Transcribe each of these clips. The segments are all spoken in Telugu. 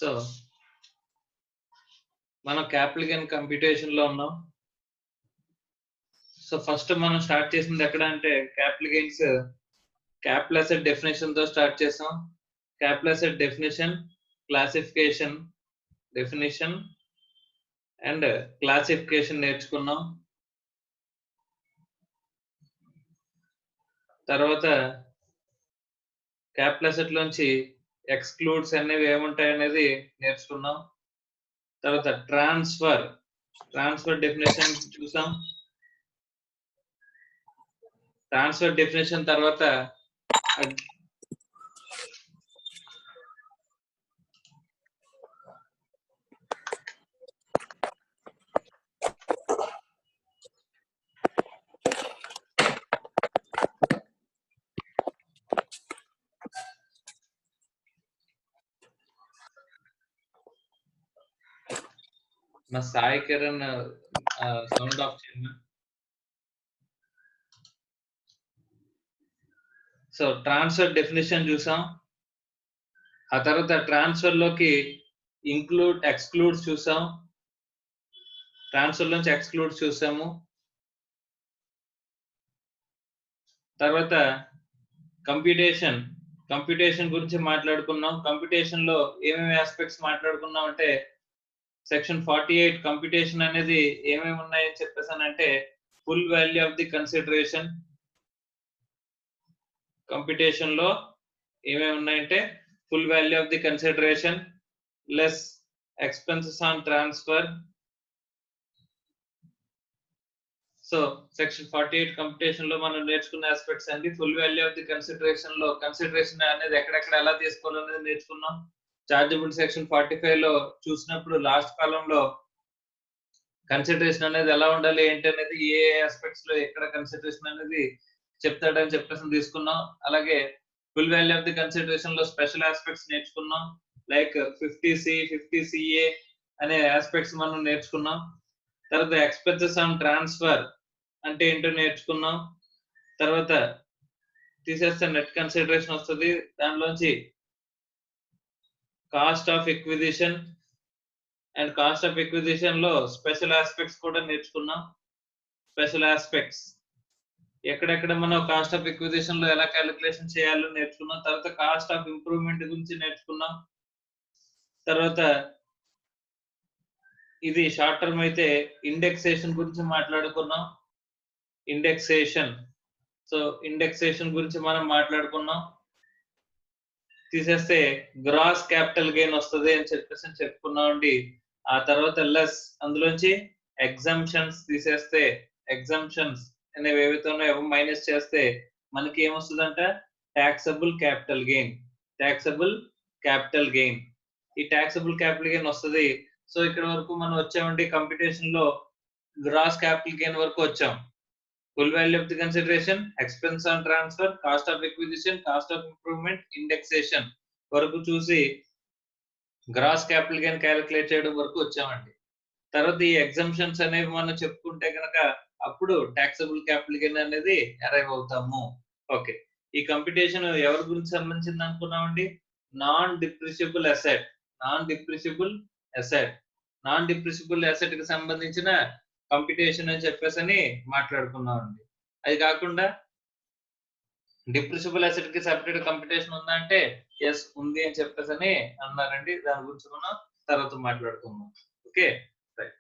సో మనం క్యాపిటల్ గెయిన్ కంప్యూటేషన్ లో ఉన్నాం. సో ఫస్ట్ మనం స్టార్ట్ చేసింది ఎక్కడ అంటే capital gains capital asset definition తో స్టార్ట్ చేసాం. Capital asset definition, classification, definition and classification నేర్చుకున్నాం. తర్వాత క్యాపిటల్ అసెట్ లోంచి ఎక్స్క్లూడ్స్ అనేవి ఏముంటాయి అనేది నేర్చుకున్నాం. తర్వాత ట్రాన్స్ఫర్ డెఫినేషన్ చూసాం. ట్రాన్స్ఫర్ డెఫినేషన్ తర్వాత మా సాయి కిరణ్ సౌండ్ ఆఫ్ చేయండి. సో ట్రాన్స్ఫర్ డెఫినేషన్ చూసాం. ఆ తర్వాత ట్రాన్స్ఫర్ లోకి ఎక్స్క్లూడ్స్ చూసాం. ట్రాన్స్ఫర్ నుంచి ఎక్స్క్లూడ్స్ చూసాము. తర్వాత కంప్యూటేషన్ గురించి మాట్లాడుకున్నాం. కంప్యూటేషన్ లో ఏమేమి ఆస్పెక్ట్స్ మాట్లాడుకున్నాం అంటే సెక్షన్ 48 కంప్యూటేషన్ అనేది ఏమేమి ఉన్నాయని చెప్పేసానంటే full value of the consideration. Computation లో ఏమేమి ఉన్నాయంటే full value of the consideration less expenses on transfer. So section 48 computation లో మనం నేర్చుకున్న ఆస్పెక్ట్స్ అండి. Full value of the consideration లో కన్సిడరేషన్ అనేది ఎక్కడెక్కడ ఎలా తీసుకోవాలనేది నేర్చుకున్నాం. చార్జబుల్ సెక్షన్ 45 లో చూసినప్పుడు లాస్ట్ కాలంలో కన్సిడరేషన్ అనేది ఎలా ఉండాలి ఏంటి అనేది ఏ ఆస్పెక్ట్స్ లో ఎక్కడ కన్సిడరేషన్ అనేది చెప్తాడని చెప్పేసి తీసుకున్నాం. అలాగే full value of the consideration లో స్పెషల్ ఆస్పెక్ట్స్ నేర్చుకున్నాం. లైక్ 50C 50CA అనే ఆస్పెక్ట్స్ మనం నేర్చుకున్నాం. తర్వాత ఎక్స్పెన్సెస్ ఆన్ ట్రాన్స్ఫర్ అంటే ఏంటో నేర్చుకున్నాం. తర్వాత తీసేస్తే నెట్ కన్సిడరేషన్ వస్తుంది. దానిలోంచి cost of acquisition and cost of acquisition లో స్పెషల్ ఆస్పెక్ట్స్ కూడా నేర్చుకున్నాం. స్పెషల్ ఆస్పెక్ట్స్ ఎక్కడెక్కడ మనం కాస్ట్ ఆఫ్ ఎక్విజిషన్ లో ఎలా క్యాలిక్యులేషన్ చేయాలో నేర్చుకున్నాం. తర్వాత కాస్ట్ ఆఫ్ ఇంప్రూవ్మెంట్ గురించి నేర్చుకున్నాం. తర్వాత ఇది షార్ట్ టర్మ్ అయితే ఇండెక్సేషన్ గురించి మాట్లాడుకున్నాం. ఇండెక్సేషన్ గురించి మనం మాట్లాడుకున్నాం. తీసేస్తే గ్రాస్ క్యాపిటల్ గెయిన్ వస్తుంది అని చెప్పేసి చెప్పుకున్నాం అండి. ఆ తర్వాత లెస్ అందులోంచి ఎగ్జంప్షన్స్ తీసేస్తే ఎగ్జంప్షన్స్ అనేవి ఏవైతే ఉన్నాయో మైనస్ చేస్తే మనకి ఏమొస్తుందంట టాక్సబుల్ క్యాపిటల్ గెయిన్. ఈ టాక్సబుల్ క్యాపిటల్ గెయిన్ వస్తుంది. సో ఇక్కడ వరకు మనం వచ్చామండి కంప్యూటేషన్ లో గ్రాస్ క్యాపిటల్ గెయిన్ వరకు వచ్చాం. Full value of the consideration, expense on transfer, cost of acquisition, cost of improvement, indexation వరకు చూసి గ్రాస్ క్యాపిటల్ గెయిన్ క్యాలిక్యులేట్ చేయడం వరకు వచ్చామండి. తర్వాత ఈ ఎగ్జంప్షన్స్ అనేవి మనం చెప్పుకుంటే కనుక అప్పుడు టాక్సబుల్ క్యాపిటల్ గెయిన్ అనేది అరైవ్ అవుతాము. ఓకే, ఈ కంప్యూటేషన్ ఎవరి గురించి సంబంధించింది అనుకున్నామండి? నాన్ డిప్రిసిబుల్ అసెట్ కి సంబంధించిన కంప్యూటేషన్ అని చెప్పేసి మాట్లాడుకున్నాం అండి. అది కాకుండా డిప్రిసిబుల్ అసెట్ కి సెపరేట్ కంప్యూటేషన్ ఉందా అంటే ఎస్ ఉంది అని చెప్పేసి అన్నారండి. దాని గురించి మనం తర్వాత మాట్లాడుకుందాం. Okay, right.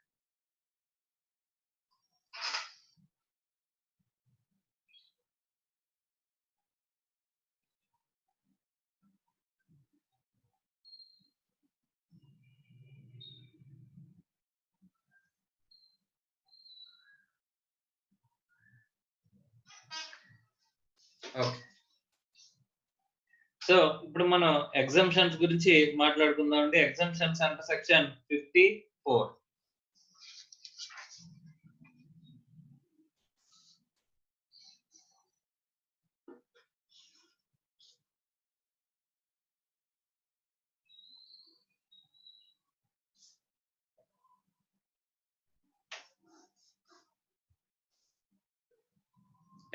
ఓకే, సో ఇప్పుడు మనం ఎగ్జంప్షన్స్ గురించి మాట్లాడుకుందాం అండి. ఎగ్జంప్షన్స్ అంటే section 54.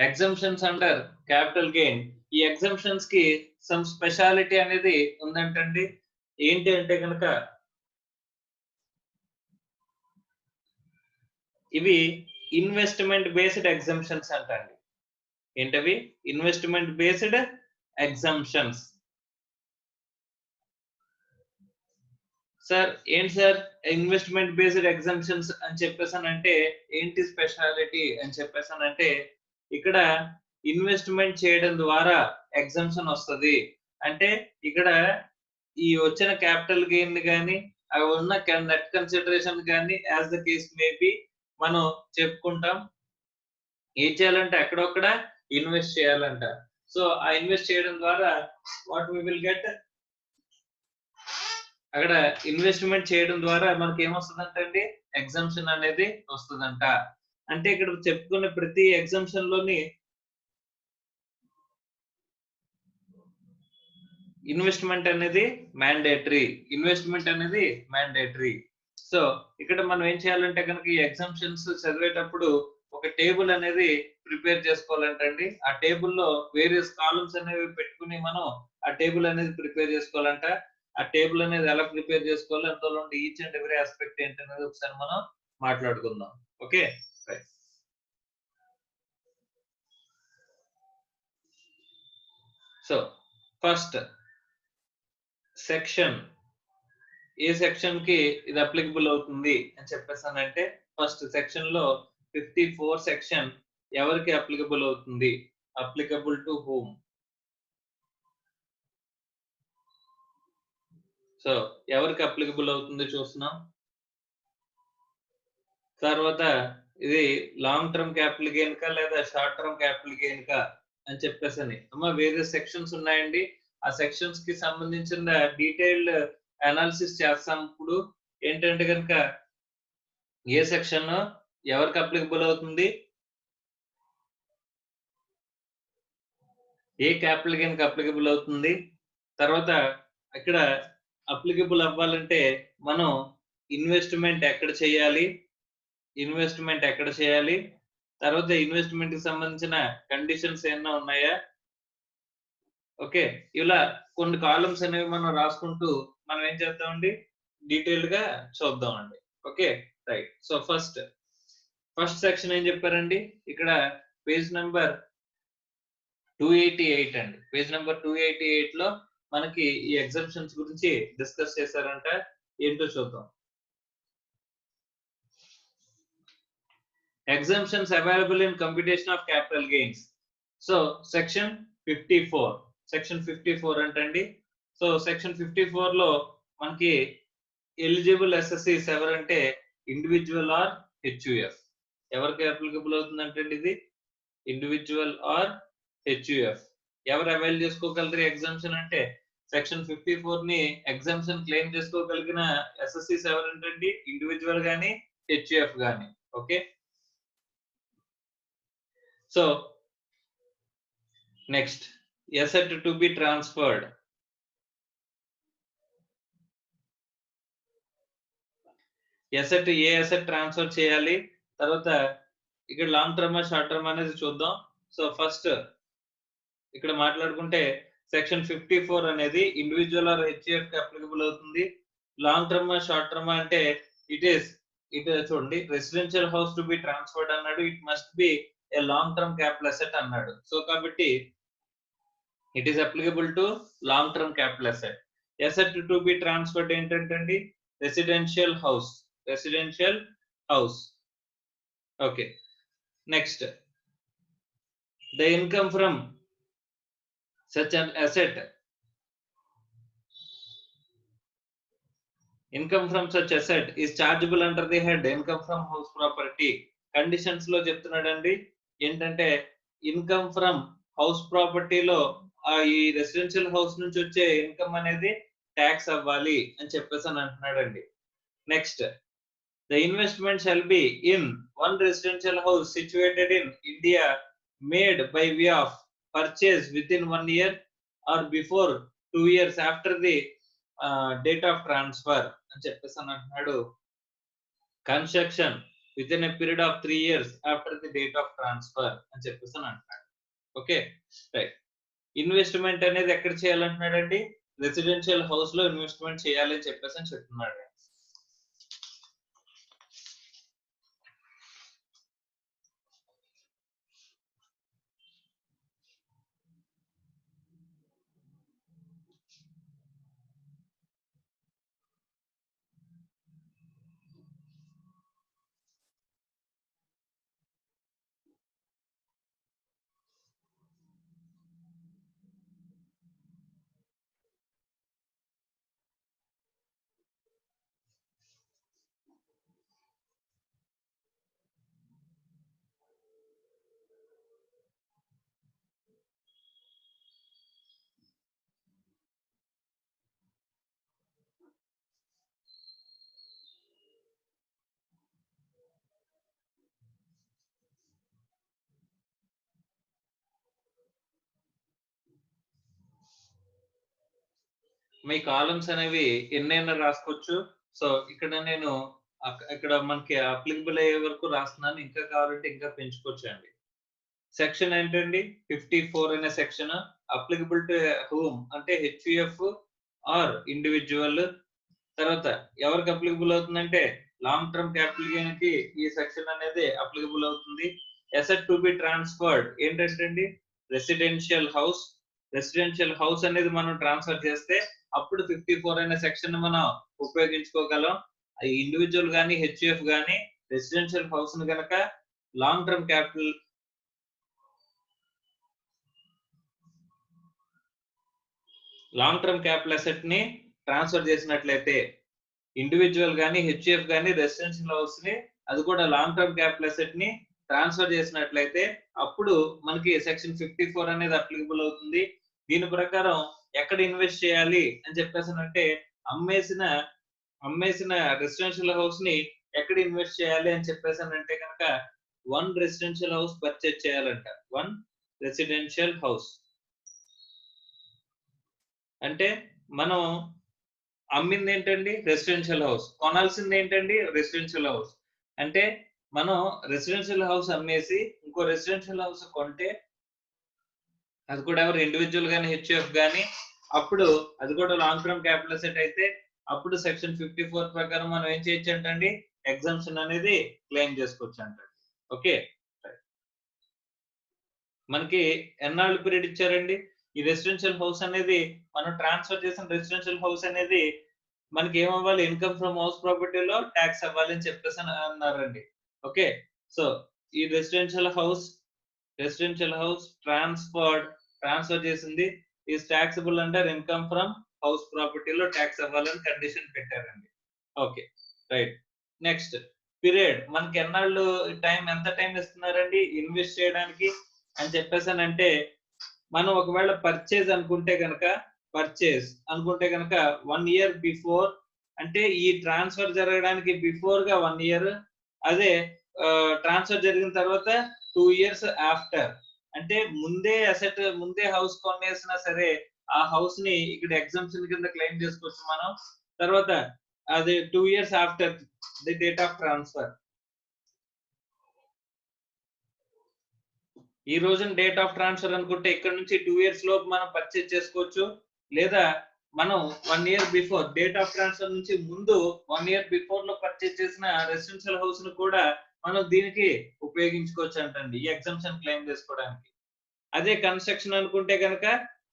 Exemptions under capital gain. ఈ ఎగ్జంప్షన్స్ కి సమ్ స్పెషాలిటీ అనేది ఉందంటండి. ఏంటి అంటే కనుక ఇవి ఇన్వెస్ట్మెంట్ బేస్డ్ ఎగ్జంప్షన్స్ అంటండి. ఏంటవి? Investment based exemptions. సార్ ఏంటి సార్ ఇన్వెస్ట్మెంట్ బేస్డ్ ఎగ్జంప్షన్స్ అని చెప్పేసానంటే ఏంటి స్పెషాలిటీ అని చెప్పేసానంటే ఇక్కడ ఇన్వెస్ట్మెంట్ చేయడం ద్వారా ఎగ్జంప్షన్ వస్తది. అంటే ఇక్కడ ఈ వచ్చిన క్యాపిటల్ గెయిన్ గాని, అవి ఉన్న నెట్ కన్సిడరేషన్ గాని as the case may be మనం చెప్పుకుంటాం. ఏం చేయాలంటే ఎక్కడొక్కడ ఇన్వెస్ట్ చేయాలంట. సో ఆ ఇన్వెస్ట్ చేయడం ద్వారా వాట్ వి విల్ గెట్ అక్కడ ఇన్వెస్ట్మెంట్ చేయడం ద్వారా మనకి ఏమొస్తుందంటే అండి ఎగ్జంప్షన్ అనేది వస్తుందంట. అంటే ఇక్కడ చెప్పుకున్న ప్రతి ఎగ్జంప్షన్ లోని ఇన్వెస్ట్మెంట్ అనేది మ్యాండేటరీ. ఇన్వెస్ట్మెంట్ అనేది మ్యాండేటరీ. సో ఇక్కడ మనం ఏం చేయాలంటే కనుక ఈ ఎగ్జంప్షన్స్ చదివేటప్పుడు ఒక టేబుల్ అనేది ప్రిపేర్ చేసుకోవాలంటండి. ఆ టేబుల్లో వేరియస్ కాలమ్స్ అనేవి పెట్టుకుని మనం ఆ టేబుల్ అనేది ప్రిపేర్ చేసుకోవాలంట. ఆ టేబుల్ అనేది ఎలా ప్రిపేర్ చేసుకోవాలి, అందులో ఉండే ఈచ్ అండ్ ఎవరీ ఆస్పెక్ట్ ఏంటనేది ఒకసారి మనం మాట్లాడుకుందాం. Okay right. So first section ఏ సెక్షన్ కి ఇది అప్లికబుల్ అవుతుంది అని చెప్పేసానంటే ఫస్ట్ సెక్షన్ లో 54 సెక్షన్ ఎవరికి అప్లికబుల్ అవుతుంది? Applicable to whom? సో ఎవరికి అప్లికబుల్ అవుతుంది చూస్తున్నాం. తర్వాత ఇది లాంగ్ టర్మ్ క్యాపిటల్ గెయిన్ కా లేదా షార్ట్ టర్మ్ క్యాపిటల్ గెయిన్ కా అని చెప్పేసని అమ్మ వేరే సెక్షన్స్ ఉన్నాయండి. ఆ సెక్షన్స్ కి సంబంధించిన డీటెయిల్డ్ అనాలిసిస్ చేస్తాం. ఇప్పుడు ఏంటంటే కనుక ఏ సెక్షన్ ఎవరికి అప్లికబుల్ అవుతుంది, ఏ క్యాపిటల్ గెయిన్ కి అప్లికబుల్ అవుతుంది, తర్వాత ఇక్కడ అప్లికబుల్ అవ్వాలంటే మనం ఇన్వెస్ట్మెంట్ ఎక్కడ చేయాలి, తర్వాత ఇన్వెస్ట్మెంట్ కి సంబంధించిన కండిషన్స్ ఏమైనా ఉన్నాయా. ఓకే, ఇలా కొన్ని కాలమ్స్ అనేవి మనం రాసుకుంటూ మనం ఏం చేద్దామండి డీటెయిల్డ్ గా చూద్దామండి. Okay right. So first section ఏం చెప్పారండి ఇక్కడ పేజ్ నెంబర్ 288 అండి. పేజ్ నెంబర్ 288 లో మనకి ఈ ఎగ్జంప్షన్స్ గురించి డిస్కస్ చేశారంట. ఏంటో చూద్దాం. Exemptions available in computation of capital gains. So section 54. Section 54 అంటండి. సో సెక్షన్ 54 లో మనకి ఎలిజిబుల్ ఎస్ఎస్సీస్ ఎవరంటే ఇండివిజువల్ ఆర్ హెచ్యుఎఫ్. ఎవరికి అప్లికబుల్ అవుతుందంటే ఇది ఇండివిజువల్ ఆర్ హెచ్యుఎఫ్. ఎవరు అవైల్ చేసుకోగలరు ఎగ్జామ్షన్ అంటే సెక్షన్ 54 ని ఎగ్జామ్షన్ క్లెయిమ్ చేసుకోగలిగిన ఎస్ఎస్సీస్ ఎవరంటే ఇండివిజువల్ గాని హెచ్యుఎఫ్ గాని. Okay, so next asset to be transferred. asset A asset transfer చేయాలి, తర్వాత ఇక్కడ లాంగ్ టర్మ్ షార్ట్ టర్మ్ అనేది చూద్దాం. సో ఫస్ట్ ఇక్కడ మాట్లాడుకుంటే సెక్షన్ 54 అనేది ఇండివిజువల్ ఆర్ హెచ్యుఎఫ్ కి అప్లికబుల్ అవుతుంది. లాంగ్ టర్మ్ షార్ట్ టర్మ్ అంటే ఇట్ చూడండి residential house to be transferred అన్నాడు, it must be a long term capital asset అన్నాడు. సో కాబట్టి it is applicable to long term capital asset. Asset to be transferred ఏంటంటే residential house. Okay, next the income from such an asset is chargeable under the head income from house property. Conditions లో చెప్తున్నాడండి ఏంటంటే ఇన్కమ్ ఫ్రమ్ హౌస్ ప్రాపర్టీలో ఈ రెసిడెన్షియల్ హౌస్ నుంచి వచ్చే ఇన్కమ్ అనేది ట్యాక్స్ అవ్వాలి అని చెప్పేసి అని అంటున్నాడండి. Next the investment shall be in one residential house situated in India made by way of purchase within 1 year or before 2 years after the date of transfer అని చెప్పేసి అని అంటున్నాడు. Construction within a period of 3 years after the date of transfer అని చెప్పేసి అని అంటున్నాడు. Okay right. ఇన్వెస్ట్మెంట్ అనేది ఎక్కడ చేయాలంటున్నాడండి రెసిడెన్షియల్ హౌస్ లో ఇన్వెస్ట్మెంట్ చేయాలి అని చెప్పేసి అని చెప్తున్నాడు. మీ కాలమ్స్ అనేవి ఎన్నైనా రాసుకోవచ్చు. సో ఇక్కడ నేను ఇక్కడ మనకి అప్లికబుల్ అయ్యే వరకు రాస్తున్నాను. ఇంకా కావాలంటే ఇంకా పెంచుకోవచ్చండి. సెక్షన్ ఏంటండి 54 అనే సెక్షన్ అప్లికబుల్ టు హూమ్ అంటే హెచ్యుఎఫ్ ఆర్ ఇండివిడ్యువల్. తర్వాత ఎవరికి అప్లికబుల్ అవుతుందంటే లాంగ్ టర్మ్ క్యాపిటల్ గెయిన్ కి ఈ సెక్షన్ అనేది అప్లికబుల్ అవుతుంది. అసెట్ టు బి ట్రాన్స్ఫర్డ్ ఏంటంటే అండి రెసిడెన్షియల్ హౌస్. రెసిడెన్షియల్ హౌస్ అనేది మనం ట్రాన్స్ఫర్ చేస్తే అప్పుడు 54 అనే సెక్షన్ మనం ఉపయోగించుకోగలం. ఇండివిజువల్ గానీ హెచ్యుఎఫ్ గానీ రెసిడెన్షియల్ హౌస్ ని గనక లాంగ్ టర్మ్ క్యాపిటల్ అసెట్ ని ట్రాన్స్ఫర్ చేసినట్లయితే ఇండివిజువల్ గానీ హెచ్యుఎఫ్ గానీ రెసిడెన్షియల్ హౌస్ ని అది కూడా లాంగ్ టర్మ్ క్యాపిటల్ అసెట్ ని ట్రాన్స్ఫర్ చేసినట్లయితే అప్పుడు మనకి సెక్షన్ 54 అనేది అప్లికబుల్ అవుతుంది. దీని ప్రకారం ఎక్కడ ఇన్వెస్ట్ చేయాలి అని చెప్పేసానంటే అమ్మేసిన రెసిడెన్షియల్ హౌస్ ని ఎక్కడ ఇన్వెస్ట్ చేయాలి అని చెప్పేసానంటే కనుక 1 రెసిడెన్షియల్ హౌస్ పర్చేజ్ చేయాలంట. 1 రెసిడెన్షియల్ హౌస్ అంటే మనం అమ్మింది ఏంటండి రెసిడెన్షియల్ హౌస్, కొనాల్సింది ఏంటండి రెసిడెన్షియల్ హౌస్. అంటే మనం రెసిడెన్షియల్ హౌస్ అమ్మేసి ఇంకో రెసిడెన్షియల్ హౌస్ కొంటే అది కూడా ఎవరు ఇండివిజువల్ గానీ హెచ్యుఎఫ్ గానీ అప్పుడు అది కూడా లాంగ్ టర్మ్ క్యాపిటల్ అసెట్ అయితే అప్పుడు సెక్షన్ 54 ప్రకారం మనం ఏం చేయొచ్చు అంటండి ఎగ్జామ్షన్ అనేది క్లెయిమ్ చేసుకోవచ్చు అంటండి. ఓకే, మనకి ఎన్నాళ్ళు పీరియడ్ ఇచ్చారండి ఈ రెసిడెన్షియల్ హౌస్ అనేది మనం ట్రాన్స్ఫర్ చేసిన రెసిడెన్షియల్ హౌస్ అనేది మనకి ఏమవ్వాలి ఇన్కమ్ ఫ్రమ్ హౌస్ ప్రాపర్టీలో ట్యాక్స్ అవ్వాలి అని చెప్పేసి అన్నారండి. ఓకే, సో ఈ రెసిడెన్షియల్ హౌస్ ట్రాన్స్ఫర్ చేసింది is taxable under income from house ప్రాపర్టీలో ట్యాక్స్ అవ్వాలని కండిషన్ పెట్టారండి. Okay right. నెక్స్ట్ పీరియడ్ మనకి ఎన్నాళ్ళు ఎంత టైం ఇస్తున్నారండి ఇన్వెస్ట్ చేయడానికి అని చెప్పేసానంటే మనం ఒకవేళ పర్చేజ్ అనుకుంటే కనుక 1 year బిఫోర్ అంటే ఈ ట్రాన్స్ఫర్ జరగడానికి బిఫోర్ గా 1 year, అదే ట్రాన్స్ఫర్ జరిగిన తర్వాత 2 years ఆఫ్టర్. అంటే ముందే హౌస్ కొనేసినా సరే ఆ హౌస్ ని ఇక్కడ ఎగ్జామ్షన్ కింద క్లెయిమ్ చేసుకోవచ్చు మనం. తర్వాత అది 2 years after the date of transfer. ఈ రోజున డేట్ ఆఫ్ ట్రాన్స్ఫర్ అనుకుంటే ఇక్కడ నుంచి 2 years లోపు మనం పర్చేజ్ చేసుకోవచ్చు. లేదా మనం 1 year before date of transfer నుంచి ముందు 1 year బిఫోర్ లో పర్చేజ్ చేసిన రెసిడెన్షియల్ హౌస్ ను కూడా మనం దీనికి ఉపయోగించుకోవచ్చు అంటండి ఈ ఎగ్జామ్షన్ క్లెయిమ్ చేసుకోవడానికి. అదే కన్స్ట్రక్షన్ అనుకుంటే కనుక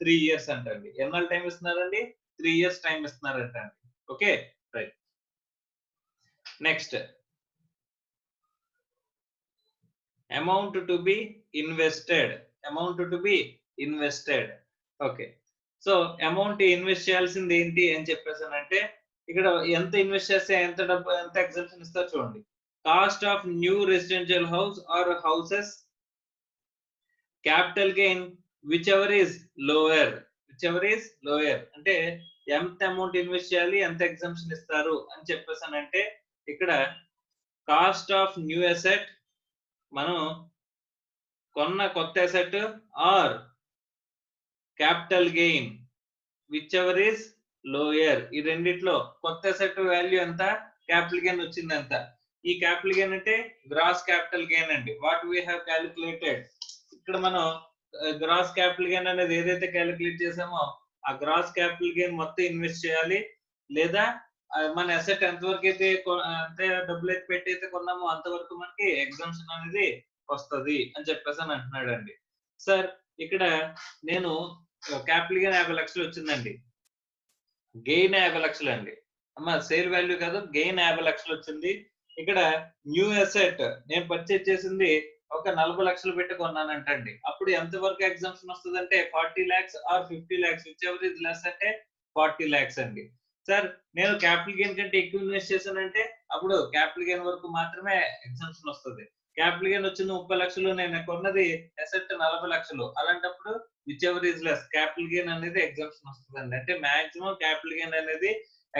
3 years అంటండి. ఎన్నాళ్ళు టైం ఇస్తున్నారండి 3 years టైం ఇస్తున్నారంటండి. Okay right. Next amount to be invested. Okay, so amount invest చేయాల్సింది ఏంటి అని చెప్పేసానంటే ఇక్కడ ఎంత ఇన్వెస్ట్ చేస్తే ఎంత ఎగ్జామ్షన్ ఇస్తారు చూడండి. Cost of new residential house or houses capital gain whichever is lower అంటే ఎంత అమౌంట్ ఇన్వెస్ట్ చేయాలి ఎంత ఎగ్జామ్షన్ ఇస్తారు అని చెప్పేసానంటే ఇక్కడ కాస్ట్ ఆఫ్ న్యూ అసెట్ మనం కొన్న కొత్త asset or capital gain whichever is lower. ఈ రెండిట్లో కొత్త అసెట్ వాల్యూ ఎంత, క్యాపిటల్ గెయిన్ వచ్చింది ఎంత. ఈ క్యాపిటల్ గెయిన్ అంటే గ్రాస్ క్యాపిటల్ గెయిన్ అండి. వాట్ వీ హ్యావ్ క్యాలిక్యులేటెడ్ ఇక్కడ మనం గ్రాస్ క్యాపిటల్ గెయిన్ అనేది ఏదైతే క్యాలిక్యులేట్ చేసామో ఆ గ్రాస్ క్యాపిటల్ గెయిన్ మొత్తం ఇన్వెస్ట్ చేయాలి, లేదా మన అసెట్ ఎంతవరకు అయితే అంటే డబ్బులు అయితే పెట్టి అయితే కొన్నామో అంతవరకు మనకి ఎగ్జామ్షన్ అనేది వస్తది అని చెప్పేసి అని అంటున్నాడండి. సార్ ఇక్కడ నేను క్యాపిటల్ గెయిన్ 50 లక్షలు వచ్చిందండి. గెయిన్ 50 లక్షలండి. అమ్మ సేల్ వాల్యూ కాదు, గెయిన్ 50 లక్షలు వచ్చింది. ఇక్కడ న్యూ అసెట్ నేను పర్చేజ్ చేసింది ఒక 40 లక్షలు పెట్టి కొన్నానంటండి. అప్పుడు ఎంత వరకు ఎగ్జామ్షన్ వస్తదంటే 40 lakhs or 50 lakhs whichever is less అంటే 40 లాక్స్ అండి. సార్ నేను క్యాపిటల్ గెయిన్ కంటే ఎక్కువ ఇన్వెస్ట్ చేశానంటే అప్పుడు క్యాపిటల్ గెయిన్ వరకు మాత్రమే ఎగ్జామ్షన్ వస్తది. క్యాపిటల్ గెయిన్ వచ్చింది 30 లక్షలు, నేను కొన్నది అసెట్ 40 లక్షలు. అలాంటప్పుడు which ever is less capital gain అనేది ఎగ్జామ్షన్ వస్తదండి. అంటే మాక్సిమం క్యాపిటల్ గెయిన్ అనేది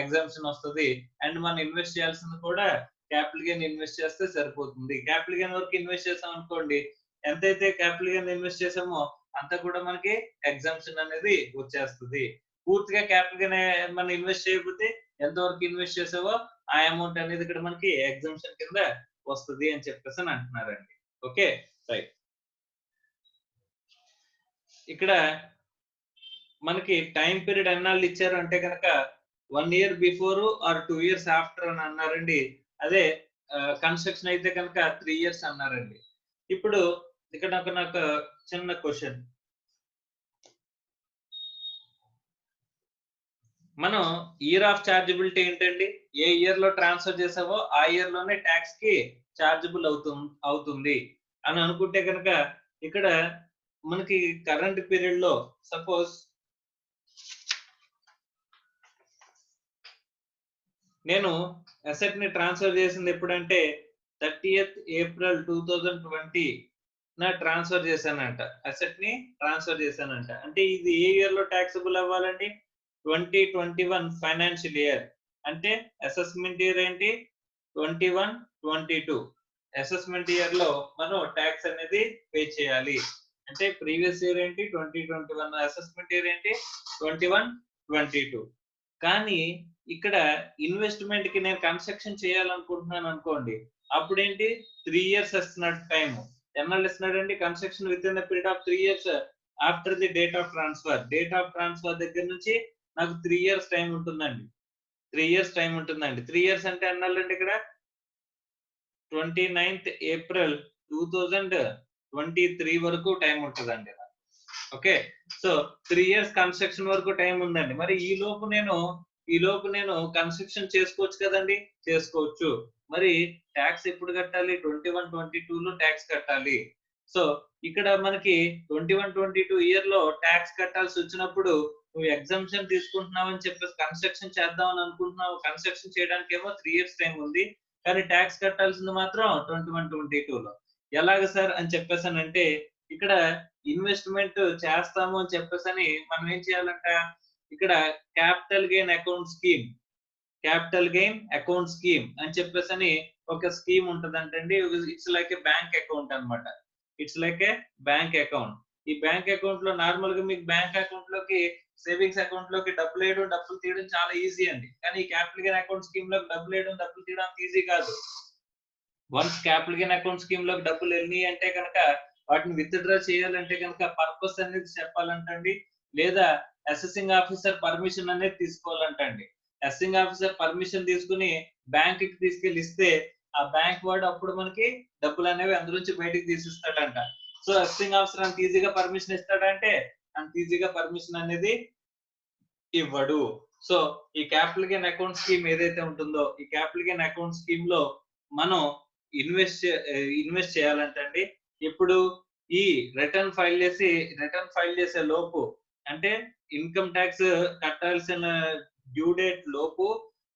ఎగ్జామ్షన్ వస్తది. అండ్ మనం ఇన్వెస్ట్ చేయాల్సింది కూడా క్యాపిటల్ గెయిన్ ఇన్వెస్ట్ చేస్తే సరిపోతుంది. క్యాపిటల్ గెయిన్ వరకు ఇన్వెస్ట్ చేసాం అనుకోండి, ఎంతైతే క్యాపిటల్ గెయిన్ ఇన్వెస్ట్ చేసామో అంతా కూడా మనకి ఎగ్జామ్షన్ అనేది వచ్చేస్తది. పూర్తిగా క్యాపిటల్ గెయిన్ మనం ఇన్వెస్ట్ చేయకపోతే ఎంతవరకు ఇన్వెస్ట్ చేసావో ఆ అమౌంట్ అనేది ఇక్కడ మనకి ఎగ్జామ్షన్ కింద వస్తది అని చెప్పేసి అని అంటున్నారండి. Okay, right. ఇక్కడ మనకి టైం పీరియడ్ ఎన్నాళ్ళు ఇచ్చారు అంటే కనుక 1 year before or 2 years after అని అన్నారండి. అదే కన్స్ట్రక్షన్ అయితే కనుక 3 ఇయర్స్ అన్నారండి. ఇప్పుడు ఇక్కడ నాకు చిన్న క్వశ్చన్. మనం ఇయర్ ఆఫ్ చార్జబిలిటీ ఏంటండి? ఏ ఇయర్ లో ట్రాన్స్ఫర్ చేసావో ఆ ఇయర్ లోనే ట్యాక్స్ కి చార్జబుల్ అవుతుంది అని అనుకుంటే కనుక ఇక్కడ మనకి కరెంట్ పీరియడ్ లో సపోజ్ నేను అసెట్ ని ట్రాన్స్ఫర్ చేసింది ఎప్పుడంటే 30th ఏప్రిల్ 2020 నా ట్రాన్స్ఫర్ చేశానంట. అసెట్ ని ట్రాన్స్ఫర్ చేశానంట. అంటే ఇది ఏ ఇయర్ లో ట్యాక్సబుల్ అవ్వాలండి? 2021 ఫైనాన్షియల్ ఇయర్. అంటే అసెస్మెంట్ ఇయర్ ఏంటి? 21, 22 అసెస్మెంట్ ఇయర్ లో మనం ట్యాక్స్ అనేది పే చేయాలి. అంటే ప్రీవియస్ ఇయర్ ఏంటి? 2021. అసెస్మెంట్ ఇయర్ ఏంటి? 21, 22. కానీ ఇక్కడ ఇన్వెస్ట్మెంట్ కి నేను కన్స్ట్రక్షన్ చేయాలనుకుంటున్నాను అనుకోండి, అప్పుడేంటి 3 ఇయర్స్ ఇస్తున్నాడు టైం. ఎన్నాళ్ళు ఇస్తున్నాడండి? Construction within the period of 3 years after the date of transfer. Date of transfer దగ్గర నుంచి నాకు 3 ఇయర్స్ టైం ఉంటుందండి. 3 ఇయర్స్ టైం ఉంటుందండి. 3 ఇయర్స్ అంటే ఎన్నాళ్ళండి ఇక్కడ? 29th ఏప్రిల్ 2023 వరకు టైం ఉంటుందండి. ఓకే, సో 3 ఇయర్స్ కన్స్ట్రక్షన్ వరకు టైం ఉందండి. మరి ఈ లోపు నేను కన్స్ట్రక్షన్ చేసుకోవచ్చు కదండి? చేసుకోవచ్చు. మరి ట్యాక్స్ ఎప్పుడు కట్టాలి? 21, 22 లో ట్యాక్స్ కట్టాలి. సో ఇక్కడ మనకి 21, 22 ఇయర్ లో ట్యాక్స్ కట్టాల్సి వచ్చినప్పుడు నువ్వు ఎగ్జామ్షన్ తీసుకుంటున్నావు అని చెప్పేసి కన్స్ట్రక్షన్ చేద్దాం అని అనుకుంటున్నావు. కన్స్ట్రక్షన్ చేయడానికి ఏమో 3 ఇయర్స్ టైం ఉంది, కానీ ట్యాక్స్ కట్టాల్సింది మాత్రం 21, 22 లో. ఎలాగ సార్ అని చెప్పేసానంటే ఇక్కడ ఇన్వెస్ట్మెంట్ చేస్తాము అని చెప్పేసని మనం ఏం చేయాలంట? ఇక్కడ క్యాపిటల్ గెయిన్ అకౌంట్ స్కీమ్ అని చెప్పేసని ఒక స్కీమ్ ఉంటదంటండి. It's like a bank account అన్నమాట. It's like a bank account. ఈ బ్యాంక్ అకౌంట్ లో నార్మల్ గా మీకు బ్యాంక్ అకౌంట్ లోకి సేవింగ్స్ అకౌంట్ లోకి డబ్బులు వేయడం, డబ్బులు తీయడం చాలా ఈజీ అండి. కానీ ఈ క్యాపిటల్ గెయిన్ అకౌంట్ స్కీమ్ లోకి డబ్బులు వేయడం, డబ్బులు తీయడం అంత ఈజీ కాదు. Once capital gain account scheme లోకి డబ్బులు వెళ్ళినాయి అంటే కనుక వాటిని విత్డ్రా చేయాలంటే కనుక పర్పస్ అనేది చెప్పాలంటండి, లేదా అసెసింగ్ ఆఫీసర్ పర్మిషన్ అనేది తీసుకోవాలంటండి. అసెసింగ్ ఆఫీసర్ పర్మిషన్ తీసుకుని బ్యాంక్ కి తీసుకెళ్లి ఇస్తే ఆ బ్యాంక్ వాడు అప్పుడు మనకి డబ్బులు అనేవి అందులోంచి బయటికి తీసిస్తాడంట. సో అసెసింగ్ ఆఫీసర్ అంత ఈజీగా పర్మిషన్ ఇస్తాడంటే అంత ఈజీగా పర్మిషన్ అనేది ఇవ్వడు. సో ఈ క్యాపిటల్ గెయిన్ అకౌంట్ స్కీమ్ ఏదైతే ఉంటుందో ఈ క్యాపిటల్ గెయిన్ అకౌంట్ స్కీమ్ లో మనం ఇన్వెస్ట్ చేయాలంటండి. ఇప్పుడు ఈ రిటర్న్ ఫైల్ చేసే లోపు, అంటే ఇన్కమ్ ట్యాక్స్ కట్టాల్సిన డ్యూ డేట్ లోపు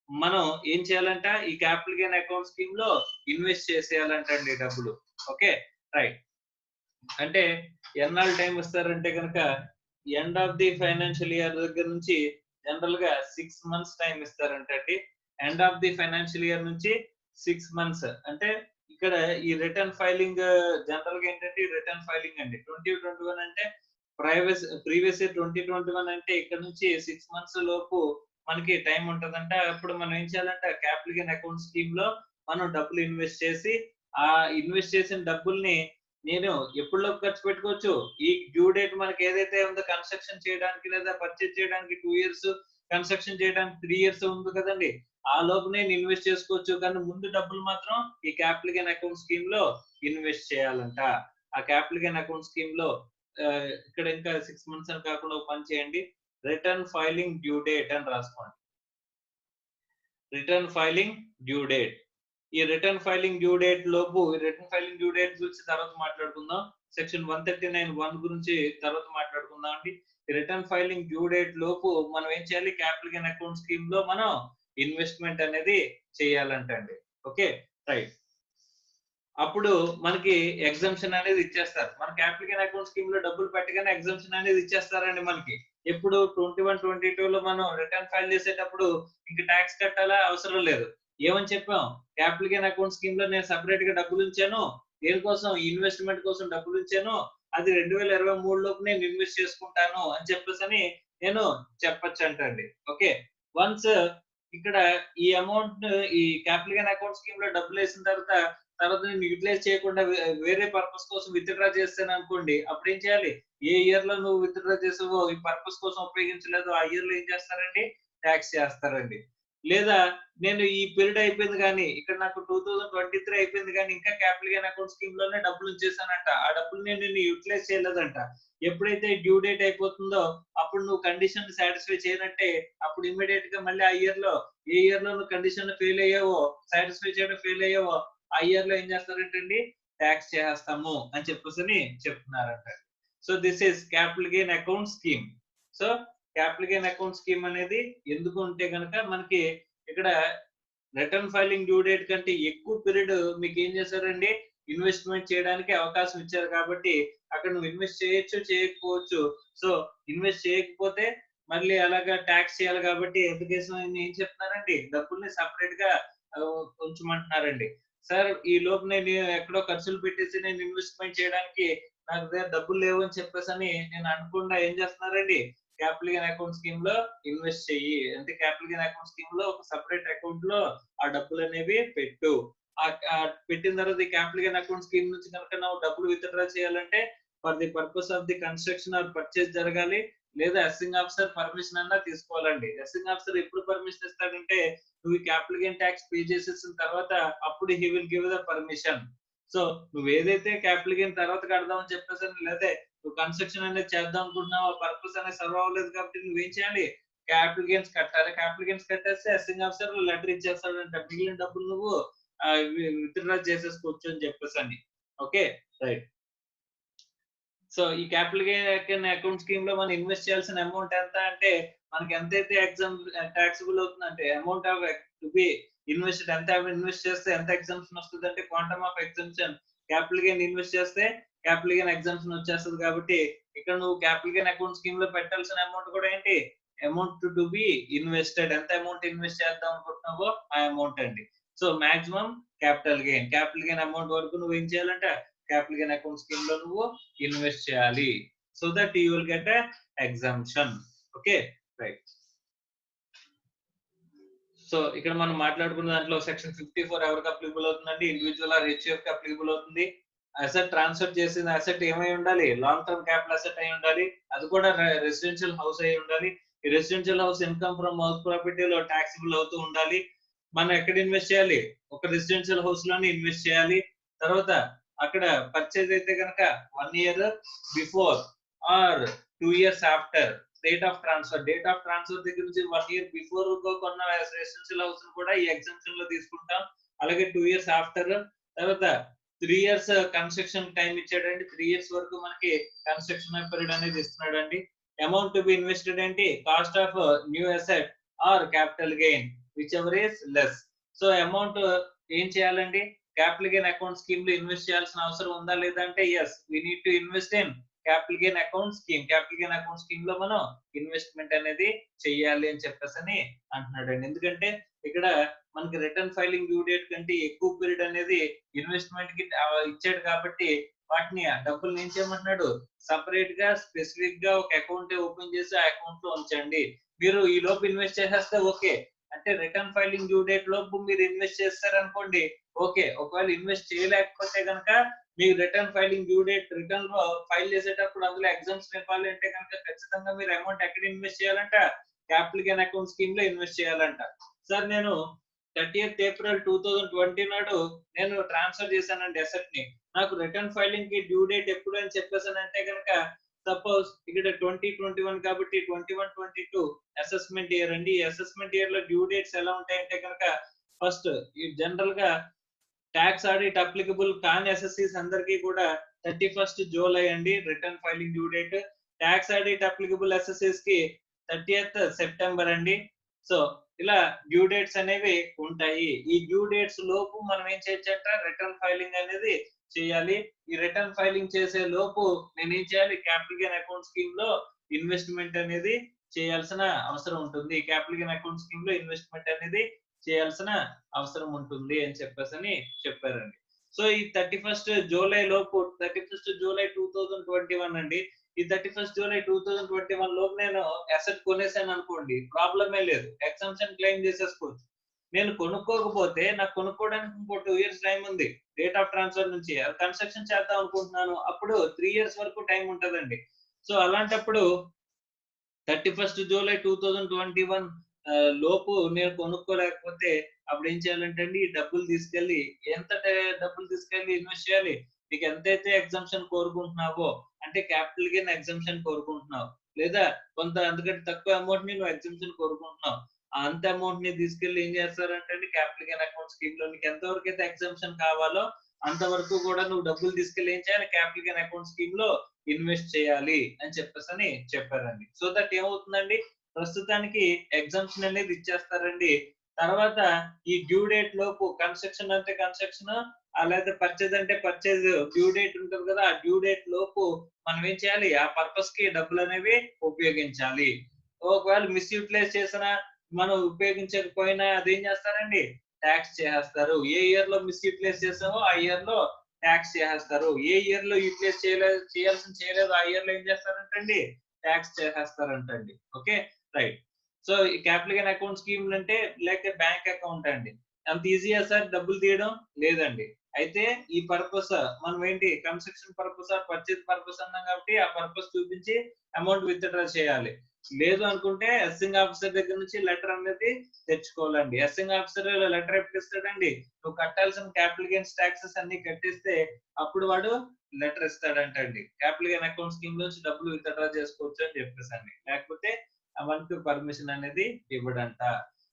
మనం ఏం చేయాలంట? ఈ క్యాపిటల్ గెయిన్ అకౌంట్ స్కీమ్ లో ఇన్వెస్ట్ చేసేయాలంటండి డబ్బులు. Okay, right. అంటే ఎన్నాళ్ళు టైం ఇస్తారంటే కనుక end of the financial year దగ్గర నుంచి జనరల్ గా 6 months టైం ఇస్తారంటండి. End of the financial year నుంచి 6 months. అంటే ఇక్కడ ఈ రిటర్న్ ఫైలింగ్ జనరల్ గా ఏంటంటే రిటర్న్ ఫైలింగ్ అండి. 2021 అంటే ప్రీవియస్ ఇయర్ 2021 అంటే ఇక్కడ నుంచి 6 months లోపు మనకి టైం ఉంటదంట. అప్పుడు మనం ఏం చేయాలంటే క్యాపిటల్ గెయిన్ అకౌంట్ స్కీమ్ లో మనం డబ్బులు ఇన్వెస్ట్ చేసి ఆ ఇన్వెస్ట్ చేసిన డబ్బుల్ని నేను ఎప్పుడులోపు ఖర్చు పెట్టుకోవచ్చు, ఈ డ్యూ డేట్ మనకి ఏదైతే ఉందో కన్స్ట్రక్షన్ చేయడానికి లేదా పర్చేజ్ చేయడానికి 2 ఇయర్స్, కన్స్ట్రక్షన్ చేయడానికి 3 ఇయర్స్ ఉంది కదండి, ఆ లోపు నేను ఇన్వెస్ట్ చేసుకోవచ్చు. కానీ ముందు డబ్బులు మాత్రం ఈ క్యాపిటల్ గెయిన్ అకౌంట్ స్కీమ్ లో ఇన్వెస్ట్ చేయాలంట. ఆ క్యాపిటల్ గెయిన్ అకౌంట్ స్కీమ్ లో ఇక్కడ ఇంకా 6 మంత్స్ అని కాకుండా ఒక పని చేయండి, రిటర్న్ ఫైలింగ్ డ్యూ డేట్ అని రాసుకోండి. Return filing due date. ఈ రిటర్న్ ఫైలింగ్ డ్యూ డేట్ లోపు, రిటర్న్ ఫైలింగ్ డ్యూ డేట్ గురించి తర్వాత మాట్లాడుకుందాం. సెక్షన్ 139(1) గురించి తర్వాత మాట్లాడుకుందాం అండి. రిటర్న్ ఫైలింగ్ డ్యూ డేట్ లోపు మనం ఏం చేయాలి, క్యాపిటల్ గెయిన్ అకౌంట్ స్కీమ్ లో మనం ఇన్వెస్ట్మెంట్ అనేది చేయాలంటండి. Okay, right. అప్పుడు మనకి ఎగ్జంప్షన్ అనేది ఇచ్చేస్తారు. మన క్యాపిటల్ గెయిన్ అకౌంట్ స్కీమ్ లో డబ్బులు పెట్టగానే ఎగ్జంప్షన్ అనేది ఇచ్చేస్తారండి మనకి. ఎప్పుడు 21, 22లో మనం రిటర్న్ ఫైల్ చేసేటప్పుడు ఇంక ట్యాక్స్ కట్టాలా అవసరం లేదు. ఏమని చెప్పాం, క్యాపిటల్ గెయిన్ అకౌంట్ స్కీమ్ లో నేను సెపరేట్ గా డబ్బులు ఉంచాను, దేనికోసం, ఇన్వెస్ట్మెంట్ కోసం డబ్బులు ఉంచాను, అది 2023 లోపు నేను ఇన్వెస్ట్ చేసుకుంటాను అని చెప్పేసి నేను చెప్పొచ్చు అంటండి. ఓకే, వన్స్ ఇక్కడ ఈ అమౌంట్ ఈ క్యాపిటల్ గెయిన్ అకౌంట్ స్కీమ్ లో డబ్బులు వేసిన తర్వాత నేను యూటిలైజ్ చేయకుండా వేరే పర్పస్ కోసం విత్డ్రా చేస్తాను అనుకోండి, అప్పుడు ఏం చేయాలి, ఏ ఇయర్ లో నువ్వు విత్డ్రా చేసావో ఈ పర్పస్ కోసం ఉపయోగించలేదు, ఆ ఇయర్ లో ఏం చేస్తారండి, ట్యాక్స్ చేస్తారండి. లేదా నేను ఈ పీరియడ్ అయిపోయింది కానీ ఇక్కడ నాకు 2023 అయిపోయింది కానీ ఇంకా క్యాపిటల్ గెయిన్ అకౌంట్ స్కీమ్ లోనే డబ్బులు ఉంచేసానంట, ఆ డబ్బులు నేను యూటిలైజ్ చేయలేదంట. ఎప్పుడైతే డ్యూ డేట్ అయిపోతుందో అప్పుడు నువ్వు కండిషన్ సాటిస్ఫై చేయనట్టే, అప్పుడు ఇమ్మీడియట్ గా మళ్ళీ ఆ ఇయర్ లో, ఏ ఇయర్ లో నువ్వు కండిషన్ ఫెయిల్ అయ్యావో, సాటిస్ఫై చేయడం ఫెయిల్ అయ్యావో, ఆ ఇయర్ లో ఏం చేస్తారంటండి, ట్యాక్స్ చేస్తాము అని చెప్పేసి చెప్తున్నారంట. So this is capital gain account scheme. So capital gain account scheme అనేది ఎందుకు ఉంటే కనుక మనకి ఇక్కడ రిటర్న్ ఫైలింగ్ డ్యూ డేట్ కంటే ఎక్కువ పీరియడ్ మీకు ఏం చేశారండి, ఇన్వెస్ట్మెంట్ చేయడానికి అవకాశం ఇచ్చారు. కాబట్టి అక్కడ నువ్వు ఇన్వెస్ట్ చేయొచ్చు, చేయకపోవచ్చు. సో ఇన్వెస్ట్ చేయకపోతే మళ్ళీ అలాగా ట్యాక్స్ చేయాలి. కాబట్టి ఎడ్యుకేషన్ ఏం చెప్తున్నారండి, డబ్బుల్ని సపరేట్ గా ఉంచమంటున్నారండి. సార్ ఈ లోపు నేను ఎక్కడో ఖర్చులు పెట్టేసి నేను ఇన్వెస్ట్మెంట్ చేయడానికి నాకు దగ్గర డబ్బులు లేవు అని చెప్పేసి నేను అనుకుండా ఏం చేస్తున్నారండి, క్యాపిటల్ గెయిన్ అకౌంట్ స్కీమ్ లో ఇన్వెస్ట్ చెయ్యి. అంటే క్యాపిటల్ గెయిన్ అకౌంట్ స్కీమ్ లో ఒక సెపరేట్ అకౌంట్ లో ఆ డబ్బులు అనేవి పెట్టు. పెట్టిన తర్వాత ఈ క్యాపిటల్ గెయిన్ అకౌంట్ స్కీమ్ నుంచి కనుక నువ్వు డబ్బులు విత్డ్రా చేయాలంటే for the purpose of the construction or purchase జరగాలి, లేదా అసెసింగ్ ఆఫీసర్ పర్మిషన్ అన్నా తీసుకోవాలండి. అసెసింగ్ ఆఫీసర్ ఎప్పుడు పర్మిషన్ ఇస్తాడంటే నువ్వు క్యాపిటల్ గెయిన్ ట్యాక్స్ పే చేసేసిన తర్వాత అప్పుడు he will give the permission. So నువ్వు ఏదైతే క్యాపిటల్ గెయిన్ తర్వాత కడదామని చెప్పేసి, లేదా నువ్వు కన్స్ట్రక్షన్ అనేది చేద్దాం అనుకుంటున్నావు, ఆ పర్పస్ అనేది సర్వ్ అవ్వలేదు కాబట్టి నువ్వేం చేయాలి, క్యాపిటల్ గెయిన్స్ కట్టాలి. క్యాపిటల్ గెయిన్స్ కట్టేస్తే అసెసింగ్ ఆఫీసర్ లెటర్ ఇచ్చేస్తాడంట, మిగిలిన డబ్బులు నువ్వు విత్డ్రా చేసేసుకోవచ్చు అని చెప్పేసి. Okay, right. సో ఈ క్యాపిటల్ గెయిన్ అకౌంట్ స్కీమ్ లో మనం ఇన్వెస్ట్ చేయాల్సిన అమౌంట్ ఎంత అంటే, మనకి ఎంతైతే టాక్సిబుల్ అవుతుందంటే amount off to be invested, ఎంత ఇన్వెస్ట్ చేస్తే ఎంత ఎగ్జామ్షన్ వస్తుంది అంటే quantum of exemption. Capital gain invest చేస్తే క్యాపిటల్ గెయిన్ ఎగ్జామ్షన్ వచ్చేస్తుంది. కాబట్టి ఇక్కడ నువ్వు క్యాపిటల్ గెయిన్ అకౌంట్ స్కీమ్ లో పెట్టాల్సిన అమౌంట్ కూడా ఏంటి, అమౌంట్ టు బి ఇన్వెస్టెడ్. ఎంత అమౌంట్ ఇన్వెస్ట్ చేద్దాం అనుకుంటున్నావో ఆ అమౌంట్ అండి. So maximum capital gain amount వరకు నువ్వు ఏం చేయాలంటే క్యాపిటల్ గెయిన్ అకౌంట్ స్కీమ్ లో నువ్వు ఇన్వెస్ట్ చేయాలి. So that you will get a exemption. Okay, right. So ఇక్కడ మనం మాట్లాడుకున్న దాంట్లో సెక్షన్ 54 ఎవరికి అప్లికబుల్ అవుతుందండి, ఇండివిజువల్ ఆర్ హెచ్ఎఫ్ కి అప్లికబుల్ అవుతుంది. అసెట్ ట్రాన్స్ఫర్ చేసిన అసెట్ ఏమై ఉండాలి, లాంగ్ టర్మ్ క్యాపిటల్ అసెట్ అయి ఉండాలి, అది కూడా రెసిడెన్షియల్ హౌస్ అయి ఉండాలి. ఈ residential house income from house ప్రాపర్టీలో టాక్సిబుల్ అవుతూ ఉండాలి. మనం ఎక్కడ ఇన్వెస్ట్ చేయాలి, ఒక రెసిడెన్షియల్ హౌస్ లోనే ఇన్వెస్ట్ చేయాలి. తర్వాత అక్కడ పర్చేజ్ అయితే కనుక 1 year before or 2 years after date of transfer దగ్గర నుంచి 1 ఇయర్ బిఫోర్ కొన్న రెసిడెన్షియల్ హౌస్ కూడా ఈ ఎగ్జామ్షన్ లో తీసుకుంటాం. అలాగే 2 ఇయర్స్ ఆఫ్టర్, తర్వాత 3 ఇయర్స్ కన్స్ట్రక్షన్ టైం ఇచ్చాడండి. 3 ఇయర్స్ వరకు మనకి కన్స్ట్రక్షన్ పీరియడ్ అనేది ఇస్తున్నాడండి. అమౌంట్ టు బి ఇన్వెస్టెడ్ ఏంటి, cost of new asset or capital gain whichever is less. So amount ఏం చేయాలండి, క్యాపిటల్ గెయిన్ అకౌంట్ స్కీమ్ లో ఇన్వెస్ట్ చేయాల్సిన అవసరం ఉందా లేదా అంటే yes, we need to invest in capital gain account scheme. Capital gain account scheme లో మనం ఇన్వెస్ట్మెంట్ అనేది చెయ్యాలి అని చెప్పేసి అంటున్నాడండి. ఎందుకంటే ఇక్కడ మనకి రిటర్న్ ఫైలింగ్ డ్యూ డేట్ కంటే ఎక్కువ పీరియడ్ అనేది ఇన్వెస్ట్మెంట్ కి ఇచ్చాడు. కాబట్టి వాటిని ఆ డబ్బులు ఏం చేయమంటున్నాడు, సపరేట్ గా స్పెసిఫిక్ గా ఒక అకౌంట్ ఓపెన్ చేసి ఆ అకౌంట్ లో ఉంచండి. మీరు ఈ లోపు ఇన్వెస్ట్ చేసేస్తే ఓకే, అంటే రిటర్న్ ఫైలింగ్ డ్యూ డేట్ లోపు మీరు ఇన్వెస్ట్ చేస్తారనుకోండి ఓకే. ఒకవేళ ఇన్వెస్ట్ చేయలేకపోతే కనుక మీకు return filing due date return లో ఫైల్ చేసేటప్పుడు అందులో ఎగ్జామ్స్ నింపాలి అంటే కనుక ఖచ్చితంగా మీరు అమౌంట్ ఎక్కడ ఇన్వెస్ట్ చేయాలంట, క్యాపిటల్ గెయిన్ అకౌంట్ స్కీమ్ లో ఇన్వెస్ట్ చేయాలంట. సార్ నేను 30th April 2020 నాడు నేను ట్రాన్స్ఫర్ చేశానండి అసెట్ ని, నాకు రిటర్న్ ఫైలింగ్ కి డ్యూ డేట్ ఎప్పుడు అని చెప్పేసానంటే కనుక సపోజ్ ఇక్కడ 2021 కాబట్టి 21-22 అసెస్మెంట్ ఇయర్ అండి. ఈ అసెస్మెంట్ ఇయర్ లో డ్యూ డేట్స్ ఎలా ఉంటాయంటే కనుక ఫస్ట్ ఈ జనరల్ గా ట్యాక్స్ ఆడిట్ అప్లికబుల్ కాని ఎస్ఎస్సీస్ అందరికీ కూడా 31st July అండి return filing due date. Tax audit applicable assessees కి 30th September అండి. సో ఇలా డ్యూ డేట్స్ అనేవి ఉంటాయి. ఈ డ్యూ డేట్స్ లోపు మనం ఏం చేయొచ్చంట, రిటర్న్ ఫైలింగ్ అనేది చేయాలి. ఈ రిటర్న్ ఫైలింగ్ చేసే లోపు నేను ఏం చేయాలి, క్యాపిటల్ గెయిన్ అకౌంట్ స్కీమ్ లో ఇన్వెస్ట్మెంట్ అనేది చేయాల్సిన అవసరం ఉంటుంది. క్యాపిటల్ గెయిన్ అకౌంట్ స్కీమ్ లో ఇన్వెస్ట్మెంట్ అనేది చేయాల్సిన అవసరం ఉంటుంది అని చెప్పేసి చెప్పారండి. సో ఈ 31st July లోపు 31st July 2021 అండి. ఈ 31st July 2021 లోపు నేను అసెట్ కొనేసాను అనుకోండి, ప్రాబ్లమే లేదు, ఎగ్జామ్షన్ క్లెయిమ్ చేసేసుకోవచ్చు. నేను కొనుక్కోకపోతే నాకు కొనుక్కోవడానికి ఇంకో 2 years టైం ఉంది డేట్ ఆఫ్ ట్రాన్స్ఫర్ నుంచి. కన్స్ట్రక్షన్ చేద్దాం అనుకుంటున్నాను, అప్పుడు 3 years వరకు టైం ఉంటదండి. సో అలాంటప్పుడు 31st July 2021 లోపు నేను కొనుక్కోలేకపోతే అప్పుడు ఏం చేయాలంటే అండి, ఈ డబ్బులు తీసుకెళ్లి డబ్బులు తీసుకెళ్లి ఇన్వెస్ట్ చేయాలి. నీకు ఎంతైతే ఎగ్జామ్షన్ కోరుకుంటున్నావో, అంటే క్యాపిటల్ గెయిన్ ఎగ్జామ్షన్ కోరుకుంటున్నావు, లేదా కొంత అందుకంటే తక్కువ అమౌంట్ ని నువ్వు ఎగ్జామ్షన్ కోరుకుంటున్నావు, అంత అమౌంట్ ని తీసుకెళ్లి ఏం చేస్తారంటే అండి, క్యాపిటల్ గెయిన్ అకౌంట్ స్కీమ్ లో నీకు ఎంతవరకు అయితే ఎగ్జామ్షన్ కావాలో అంతవరకు కూడా నువ్వు డబ్బులు తీసుకెళ్లి ఏం చేయాలి, క్యాపిటల్ గెయిన్ అకౌంట్ స్కీమ్ లో ఇన్వెస్ట్ చేయాలి అని చెప్పేసి చెప్పారండి. సో దట్ ఏమవుతుందండి, ప్రస్తుతానికి ఎగ్జామ్షన్ అనేది ఇచ్చేస్తారండి. తర్వాత ఈ డ్యూ డేట్ లోపు కన్స్ట్రక్షన్ అంటే కన్స్ట్రక్షన్, అలాగే పర్చేజ్ అంటే పర్చేజ్ డ్యూ డేట్ ఉంటుంది కదా, ఆ డ్యూ డేట్ లోపు మనం ఏం చేయాలి, ఆ పర్పస్ కి డబ్బులు అనేవి ఉపయోగించాలి. ఒకవేళ మిస్యూటిలైజ్ చేసినా మనం ఉపయోగించకపోయినా అదేం చేస్తారండి, ట్యాక్స్ చేసేస్తారు. ఏ ఇయర్ లో మిస్యూటిలైజ్ చేసామో ఆ ఇయర్ లో ట్యాక్స్ చేసేస్తారు. ఏ ఇయర్ లో యూటిలైజ్ చేయలేదు ఆ ఇయర్ లో ఏం చేస్తారంటండి, ట్యాక్స్ చేసేస్తారంటండి. Okay right. సో ఈ క్యాపిటల్ గెయిన్ అకౌంట్ స్కీమ్ అంటే లేక బ్యాంక్ అకౌంట్ అండి. అంత ఈజీయా సార్ డబ్బులు తీయడం? లేదండి. అయితే ఈ పర్పస్ మనం ఏంటి, కన్స్ట్రక్షన్ పర్పస్ పర్చేజ్ పర్పస్ అన్నాం కాబట్టి ఆ పర్పస్ చూపించి అమౌంట్ విత్డ్రా చేయాలి. లేదు అనుకుంటే అసెసింగ్ ఆఫీసర్ దగ్గర నుంచి లెటర్ అనేది తెచ్చుకోవాలండి. అసెసింగ్ ఆఫీసర్ లెటర్ ఎప్పుడు ఇస్తాడండి, నువ్వు కట్టాల్సిన క్యాపిటల్ గెయిన్స్ ట్యాక్సెస్ అన్ని కట్టిస్తే అప్పుడు వాడు లెటర్ ఇస్తాడంటండి, క్యాపిటల్ గెయిన్ అకౌంట్ స్కీమ్ నుంచి డబ్బులు విత్డ్రా చేసుకోవచ్చు అని చెప్పేసి. లేకపోతే మనకు పర్మిషన్ అనేది ఇవ్వడంట.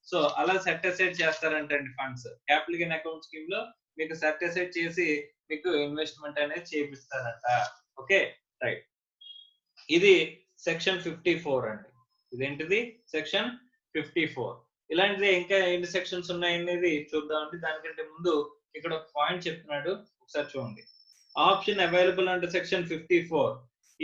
సో అలా సెట్ అసైడ్ చేస్తారంటండి funds. Capital gain account scheme లో మీకు సెట్ అసైడ్ చేసి మీకు ఇన్వెస్ట్మెంట్ అనేది చేపిస్తారంట. Okay right. ఇది సెక్షన్ 54 అండి. ఇదేంటిది, సెక్షన్ 54. ఇలాంటిది ఇంకా ఎన్ని సెక్షన్స్ ఉన్నాయి అనేది చూద్దామండి. దానికంటే ముందు ఇక్కడ ఒక పాయింట్ చెప్తున్నాడు, ఒకసారి చూడండి. Option available under section 54.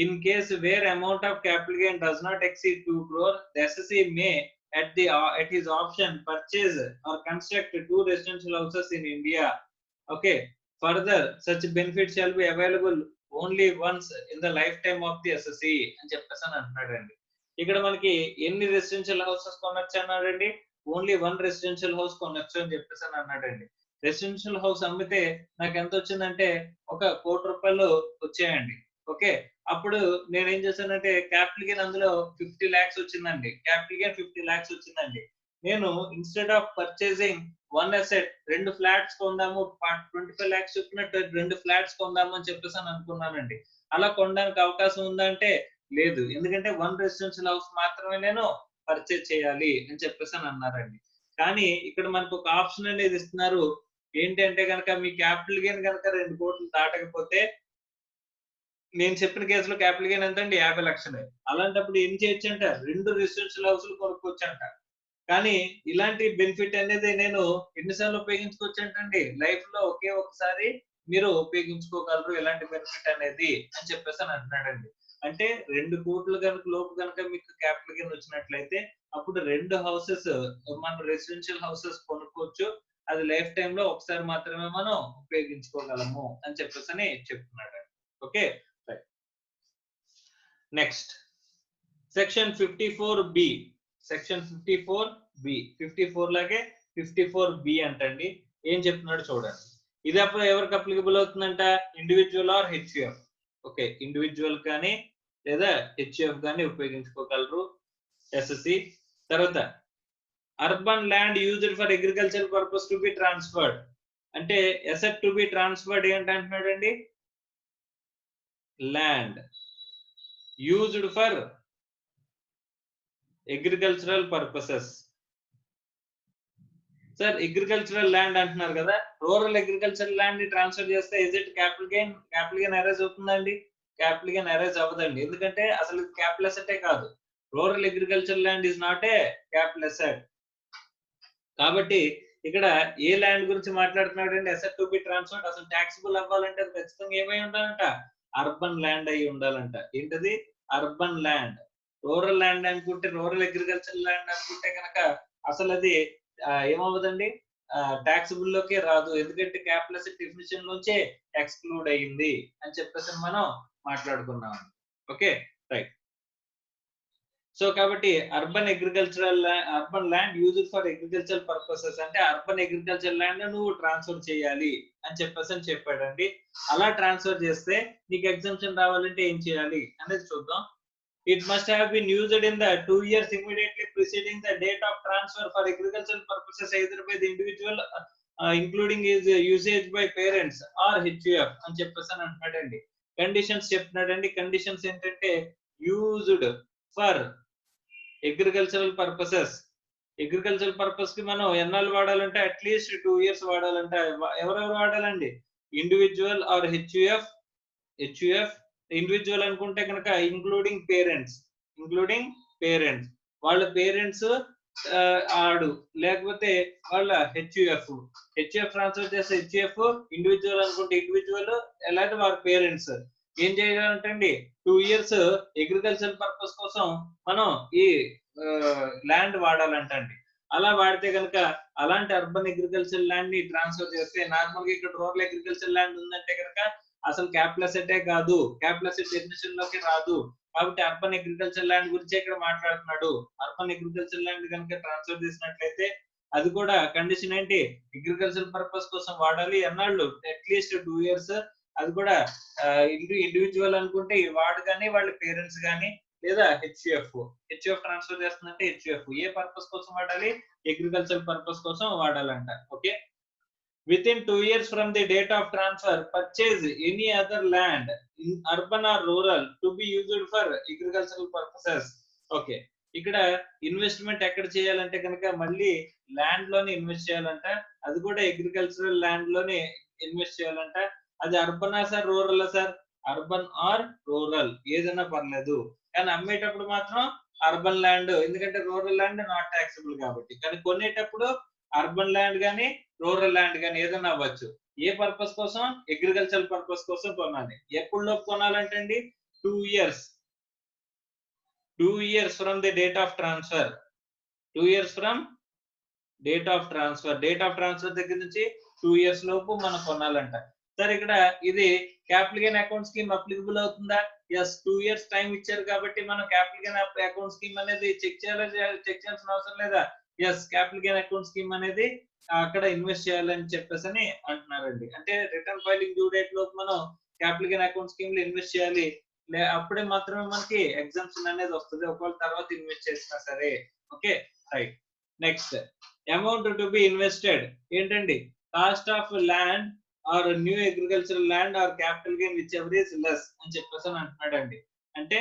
In case where amount of capital gain does not exceed 2 crore, the SSC may at his option purchase or construct 2 residential houses in India. Okay. Further, such benefits shall be available only once in the lifetime of the SSC అని చెప్పేసి అంటున్నాడండి. ఇక్కడ మనకి ఎన్ని రెసిడెన్షియల్ హౌసెస్ కొనొచ్చు అన్నాడండి, ఓన్లీ 1 రెసిడెన్షియల్ హౌస్ కొనొచ్చు అని చెప్పేసి అన్నాడండి. రెసిడెన్షియల్ హౌస్ అమ్మితే నాకు ఎంత వచ్చిందంటే ఒక 1 కోటి రూపాయలు వచ్చాయండి. ఓకే, అప్పుడు నేను ఏం చేశానంటే క్యాపిటల్ గెయిన్ అందులో 50 lakhs వచ్చిందండి. క్యాపిటల్ గెయిన్ 50 lakhs వచ్చిందండి. నేను instead of purchasing 1 asset 2 flats కొందాము, 25 lakhs చొప్పున 2 ఫ్లాట్స్ కొందాము అని చెప్పేసి అనుకున్నానండి. అలా కొనడానికి అవకాశం ఉందంటే లేదు, ఎందుకంటే 1 రెసిడెన్షియల్ హౌస్ మాత్రమే నేను పర్చేజ్ చేయాలి అని చెప్పేసి అన్నారండి. కానీ ఇక్కడ మనకు ఒక ఆప్షన్ అనేది ఇస్తున్నారు. ఏంటంటే కనుక మీ క్యాపిటల్ గెయిన్ కనుక 2 కోట్లు దాటకపోతే, నేను చెప్పిన కేసులో క్యాపిటల్ గెయిన్ ఎంత అండి, 50 లక్షలే. అలాంటప్పుడు ఏం చేయొచ్చు అంట, 2 రెసిడెన్షియల్ హౌస్లు కొనుక్కోవచ్చు అంట. కానీ ఇలాంటి బెనిఫిట్ అనేది నేను ఎన్నిసార్లు ఉపయోగించుకోవచ్చు అంటండి, లైఫ్ లో ఒకే ఒకసారి మీరు ఉపయోగించుకోగలరు ఇలాంటి బెనిఫిట్ అనేది అని చెప్పేసి అంటున్నాడండి. అంటే 2 కోట్ల లోపు కనుక మీకు క్యాపిటల్ గెయిన్ వచ్చినట్లయితే అప్పుడు 2 హౌసెస్ మనం రెసిడెన్షియల్ హౌసెస్ కొనుక్కోవచ్చు. అది లైఫ్ టైమ్ లో ఒకసారి మాత్రమే మనం ఉపయోగించుకోగలము అని చెప్పేసి చెప్తున్నాడు. Okay right. Next section 54B. Section 54B 54 లాగే 54B అంటండి. ఏం చెప్తున్నాడు చూడండి. ఇది అప్పుడు ఎవరికి అప్లికబుల్ అవుతుందంట? Individual or HUF. Okay, individual కానీ లేదా హెచ్యుఎఫ్ కానీ ఉపయోగించుకోగలరు ఎస్ఎస్సి. తర్వాత urban land used for agriculture purpose to be transferred అంటే ఎసెట్ టు బి ట్రాన్స్ఫర్డ్ ఏంటంటున్నాడండి? Land used for agricultural purposes. Sir agricultural land అంటున్నారు కదా, రూరల్ అగ్రికల్చరల్ ల్యాండ్ ని ట్రాన్స్ఫర్ చేస్తే is it capital gain? Capital gain arise అవుతుందండి? క్యాపిటల్ గెయిన్ అరైజ్ అవ్వదండి. ఎందుకంటే అసలు క్యాపిటల్ అసెటే కాదు. Rural agricultural land is not A capital asset. కాబట్టి ఇక్కడ ఏ ల్యాండ్ గురించి మాట్లాడుతున్నాడు అండి? Asset to be transferred. అసలు ట్యాక్సిబుల్ అవ్వాలంటే అది ఖచ్చితంగా ఏమై ఉండాలంట? అర్బన్ ల్యాండ్ అయి ఉండాలంట. ఏంటది? Urban land. రూరల్ ల్యాండ్ అనుకుంటే, రూరల్ అగ్రికల్చర్ ల్యాండ్ అనుకుంటే కనుక అసలు అది ఏమవ్వదండి? ట్యాక్సిబుల్ లోకే రాదు. ఎందుకంటే క్యాపిటల్ అసెట్ డెఫినిషన్ నుంచే ఎక్స్క్లూడ్ అయ్యింది అని చెప్పేసి మనం మాట్లాడుకున్నాం. Okay, right. సో కాబట్టి urban land used for agriculture purposes అంటే అర్బన్ అగ్రికల్చర్ ల్యాండ్ నువ్వు ట్రాన్స్ఫర్ చేయాలి అని చెప్పాడండి. అలా ట్రాన్స్ఫర్ చేస్తే నీకు ఎగ్జంప్షన్ రావాలంటే ఏం చేయాలి అనేది చూద్దాం. It must have been used in the 2 years immediately preceding the date of transfer for agricultural purposes either by the individual including his usage by parents or HUF అని చెప్పేసి అంటున్నాడండి. కండిషన్స్ చెప్తున్నాడండి. కండిషన్స్ ఏంటంటే used for agricultural purposes. Agricultural purpose కి మనం ఎన్నాళ్ళు వాడాలంటే అట్లీస్ట్ 2 years వాడాలంటే ఎవరెవరు వాడాలండి? Individual or HUF. ఇండివిజువల్ అనుకుంటే కనుక ఇంక్లూడింగ్ పేరెంట్స్ వాళ్ళ పేరెంట్స్ ఆడు, లేకపోతే వాళ్ళ హెచ్యుఎఫ్ ట్రాన్స్ఫర్ చేస్తే హెచ్యుఎఫ్, ఇండివిజువల్ అనుకుంటే ఇండివిజువల్, లేదా వాళ్ళ పేరెంట్స్ ఏం చేయాలంటండి? 2 years అగ్రికల్చర్ పర్పస్ కోసం మనం ఈ ల్యాండ్ వాడాలంటండి. అలా వాడితే కనుక అలాంటి అర్బన్ అగ్రికల్చర్ ల్యాండ్ ని ట్రాన్స్ఫర్ చేస్తే, నార్మల్ గా ఇక్కడ రూరల్ అగ్రికల్చర్ ల్యాండ్ ఉందంటే కనుక అసలు క్యాపిటల్ అసెటే కాదు, క్యాపిటల్ అసెట్ డెఫినిషన్ లోకి రాదు. కాబట్టి అర్బన్ అగ్రికల్చర్ ల్యాండ్ గురించి ఇక్కడ మాట్లాడుతున్నాడు. అర్బన్ అగ్రికల్చర్ ల్యాండ్ కనుక ట్రాన్స్ఫర్ చేసినట్లయితే అది కూడా కండిషన్ ఏంటి? అగ్రికల్చర్ పర్పస్ కోసం వాడాలి. ఎన్నాళ్ళు? At least 2 years. అది కూడా ఇండివిజువల్ అనుకుంటే వాడు కానీ వాళ్ళ పేరెంట్స్ కానీ, లేదా హెచ్యుఎఫ్ ట్రాన్స్ఫర్ చేస్తుందంటే హెచ్యుఎఫ్. ఏ పర్పస్ కోసం వాడాలి? అగ్రికల్చర్ పర్పస్ కోసం వాడాలంట. Okay, within 2 years from the date of transfer, purchase any other land in urban or rural to be used for agricultural purposes. Okay, ఇక్కడ ఇన్వెస్ట్మెంట్ ఎక్కడ చేయాలంటే కనుక మళ్ళీ ల్యాండ్ లోనే ఇన్వెస్ట్ చేయాలంట. అది కూడా అగ్రికల్చరల్ ల్యాండ్ లోనే ఇన్వెస్ట్ చేయాలంట. అది urban sir, rural sir? Urban or rural ఏదైనా పర్లేదు, కానీ అమ్మేటప్పుడు మాత్రం అర్బన్ ల్యాండ్, ఎందుకంటే రూరల్ ల్యాండ్ నాట్ ట్యాక్సిబుల్ కాబట్టి. కానీ కొనేటప్పుడు అర్బన్ ల్యాండ్ గానీ రూరల్ ల్యాండ్ గానీ ఏదైనా అవ్వచ్చు. ఏ పర్పస్ కోసం? అగ్రికల్చర్ పర్పస్ కోసం కొనాలి. ఎప్పుడులోపు కొనాలంటే అండి 2 years. 2 years from the date of transfer. 2 years from date of transfer. Date of transfer దగ్గర నుంచి 2 years లోపు మనం కొనాలంట. సరే, ఇక్కడ ఇది capital gain account scheme applicable అవుతుందా? ఎస్, 2 years టైం ఇచ్చారు కాబట్టి మనం క్యాపిటల్ గెయిన్ అకౌంట్ స్కీమ్ అనేది చెక్ చేయాల్సిన అవసరం లేదా? Yes, capital gain account scheme అనేది అక్కడ ఇన్వెస్ట్ చేయాలని చెప్పేసి అని అంటున్నారండి. అంటే రిటర్న్ ఫైలింగ్ డ్యూ డేట్ లోపు మనం క్యాపిటల్ గెయిన్ అకౌంట్ స్కీమ్ లో ఇన్వెస్ట్ చేయాలి. అప్పుడే మాత్రమే మనకి ఎగ్జామ్షన్ అనేది వస్తుంది, ఒకవేళ తర్వాత ఇన్వెస్ట్ చేసినా సరే. Okay, right. Next, amount to be invested ఏంటండి? Cost of land or new agricultural land or capital gain whichever is less అని చెప్పేసి అని అంటున్నాడండి. అంటే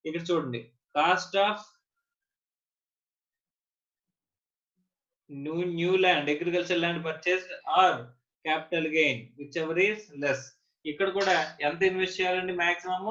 ఇక్కడ చూడండి, cost of new land, agricultural land purchased or capital gain whichever is less. ఇక్కడ కూడా ఎంత ఇన్వెస్ట్ చేయాలండి? మాక్సిమం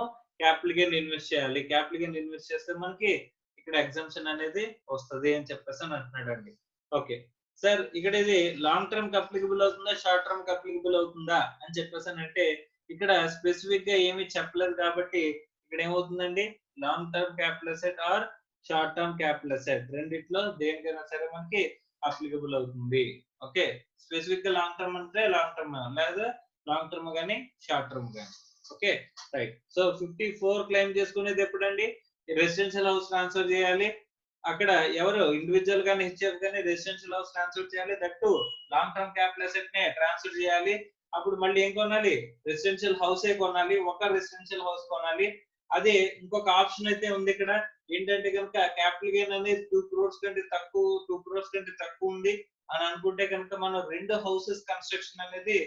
క్యాపిటల్ గెయిన్ ఇన్వెస్ట్ చేయాలి. క్యాపిటల్ గెయిన్ ఇన్వెస్ట్ చేస్తే మనకి ఇక్కడ ఎగ్జామ్షన్ అనేది వస్తుంది అని చెప్పేసి అని అంటున్నాడండి. ఓకే సార్, ఇక్కడ ఇది లాంగ్ టర్మ్ కి అప్లికబుల్ అవుతుందా, షార్ట్ టర్మ్ కి అప్లికబుల్ అవుతుందా అని చెప్పేసి అంటే ఇక్కడ స్పెసిఫిక్ గా ఏమీ చెప్పలేదు కాబట్టి ఇక్కడ ఏమవుతుందండి? Long term capital asset or short term capital asset రెండిట్లో దేనికైనా సరే మనకి అప్లికబుల్ అవుతుంది. ఓకే, స్పెసిఫిక్ గా లాంగ్ టర్మ్ అంటే లాంగ్ టర్మ్, లేదా లాంగ్ టర్మ్ గానీ షార్ట్ టర్మ్ గానీ. Okay, right. సో 54 క్లెయిమ్ చేసుకునేది ఎప్పుడండి? రెసిడెన్షియల్ హౌస్ ట్రాన్స్ఫర్ చేయాలి. అక్కడ ఎవరు? ఇండివిజువల్ గానీ హెచ్ఎఫ్ గానీ రెసిడెన్షియల్ హౌస్ ట్రాన్స్ఫర్ చేయాలి. That to long term capital asset నే ట్రాన్స్ఫర్ చేయాలి. అప్పుడు మళ్ళీ ఏం కొనాలి, రెసిడెన్షియల్ హౌసే కొనాలి, ఒక రెసిడెన్షియల్ హౌస్ కొనాలి. అదే ఇంకొక ఆప్షన్ అయితే ఉంది ఇక్కడ ఏంటంటే కనుక క్యాపిటల్ గెయిన్ అనేది 2 crores కంటే తక్కువ, 2 crores కంటే తక్కువ ఉంది అని అనుకుంటే కనుక మనం రెండు హౌసెస్ కన్స్ట్రక్షన్ అనేది,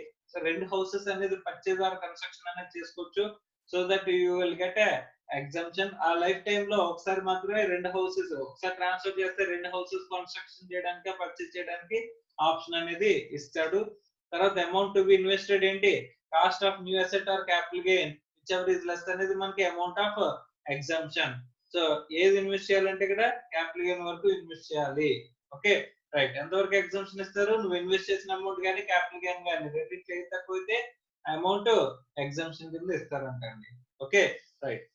రెండు హౌసెస్ అనేది పర్చేజ్ ఆర్ కన్స్ట్రక్షన్ అనేది చేసుకోవచ్చు. So that you will get a exemption. ఆ లైఫ్ టైమ్ లో ఒకసారి మాత్రమే రెండు హౌసెస్ ఒకసారి ట్రాన్స్ఫర్ చేస్తే రెండు హౌసెస్ కన్స్ట్రక్షన్ చేయడానికి పర్చేజ్ చేయడానికి ఆప్షన్ అనేది ఇస్తాడు. తర్వాత అమౌంట్ టు బి ఇన్వెస్టెడ్ ఏంటి, cost of new asset or capital gain whichever is less అనేది మనకి అమౌంట్ ఆఫ్ ఎగ్జామ్షన్. సో ఏది ఇన్వెస్ట్ చేయాలంటే ఇక్కడ క్యాపిటల్ గెయిన్ వరకు ఇన్వెస్ట్ చేయాలి. Okay right. ఎంతవరకు ఎగ్జామ్షన్ ఇస్తారు, నువ్వు ఇన్వెస్ట్ చేసిన అమౌంట్ కానీ క్యాపిటల్ గెయిన్ కానీ రెండింటిలో ఏది తక్కువ అయితే అమౌంట్ ఎగ్జామ్షన్ కింద ఇస్తారంటండి. Okay right.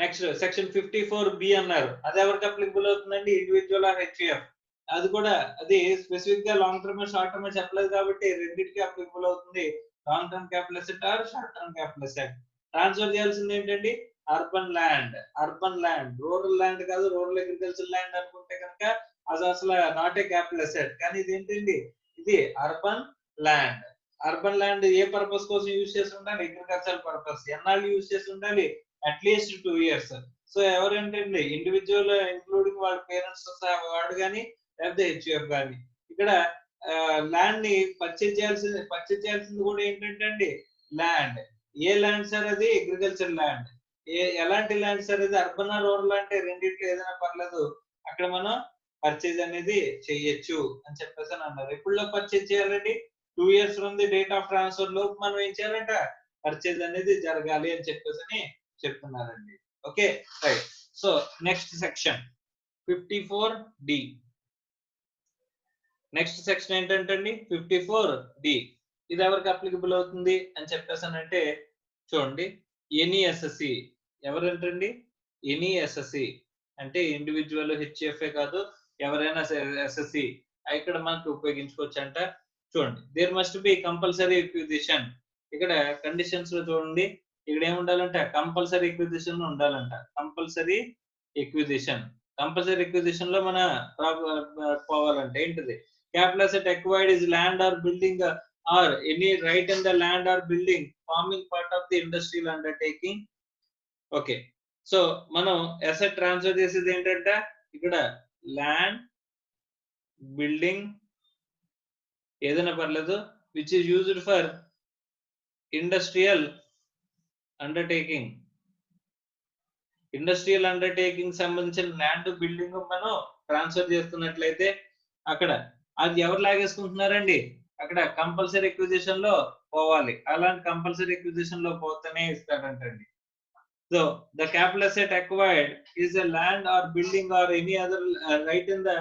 Next section 54B అన్నారు, అది ఎవరికి అప్లికబుల్ అవుతుందండి, ఇండివిజువల్ ఆర్ హెచ్ఎఫ్. అది కూడా అది స్పెసిఫిక్ గా లాంగ్ టర్మ్ షార్ట్ టర్మ్ చెప్పలేదు కాబట్టి రెండింటికి అప్లికబుల్ అవుతుంది. Long term capital asset or short term capital asset. Transfer చేయాల్సింది ఏంటండి, urban land. Urban land, rural land కాదు, రూరల్ అగ్రికల్చర్ ల్యాండ్ అనుకుంటే కనుక అది అసలు నాట్ ఏ క్యాపిటల్ అసెట్. కానీ ఇది ఏంటండి, ఇది అర్బన్ ల్యాండ్. అర్బన్ ల్యాండ్ ఏ పర్పస్ కోసం యూజ్ చేసి ఉండాలి, అగ్రికల్చర్ పర్పస్. ఎన్నాళ్ళు యూజ్ చేసి ఉండాలి, అట్లీస్ట్ 2 years. సో ఎవరంటే ఇండివిజువల్ ఇంక్లూడింగ్ వాళ్ళ పేరెంట్స్ వాడు కానీ లేకపోతే హెచ్ఎఫ్ కానీ. ఇక్కడ ల్యాండ్ ని పర్చేజ్ చేయాల్సింది కూడా ఏంటంటే అండి ల్యాండ్. ఏ ల్యాండ్ సార్, అది అగ్రికల్చర్ ల్యాండ్. ఎలాంటి ల్యాండ్ సార్, అది అర్బన్ రూరల్ అంటే రెండిట్లో ఏదైనా పర్లేదు, అక్కడ మనం పర్చేజ్ అనేది చెయ్యొచ్చు అని చెప్పేసి అన్నారు. ఎప్పుడులో పర్చేజ్ చేయాలండి, 2 years from the date of transfer లోపు మనం ఏం చేయాలంట, పర్చేజ్ అనేది జరగాలి అని చెప్పేసి చెప్తున్నారండి. Okay right. So next section 54D. Next section ఏంటంటే 54D. ఇది ఎవరికి అప్లికబుల్ అవుతుంది అని చెప్పేసానంటే చూడండి, ఎనీ ఎస్ఎస్సి. ఎవరంటండి, ఎనీ ఎస్ఎస్సి అంటే ఇండివిజువల్ హెచ్ఎఫ్ఏ కాదు, ఎవరైనా ఎస్ఎస్సి ఇక్కడ మనకు ఉపయోగించుకోవచ్చు అంట. చూడండి, there must be compulsory acquisition. ఇక్కడ కండిషన్స్ లో చూడండి, ఇక్కడ ఏముండాలంట, కంపల్సరీ ఎక్విజిషన్ ఉండాలంట. కంపల్సరీ ఎక్విజిషన్ లో మన పోవాలంటే ఏంటిది, capital asset acquired is land or building or any right in the land or building forming part of the industrial undertaking. Okay, so మనం అసెట్ ట్రాన్స్ఫర్ చేసేది ఏంటంటే ఇక్కడ ల్యాండ్, బిల్డింగ్ ఏదైనా పర్లేదు which is used for industrial undertaking. Industrial undertaking సంబంధించిన ల్యాండ్, బిల్డింగ్ మనం ట్రాన్స్ఫర్ చేస్తున్నట్లయితే అక్కడ అది ఎవరు లాగేసుకుంటున్నారండి, అక్కడ కంపల్సరీ ఎక్విజిషన్ లో పోవాలి. అలాంటి కంపల్సరీ ఎక్విజిషన్ లో పోతేనే ఇస్తాడంటండి. So the capital asset acquired is a land or building or any other right in the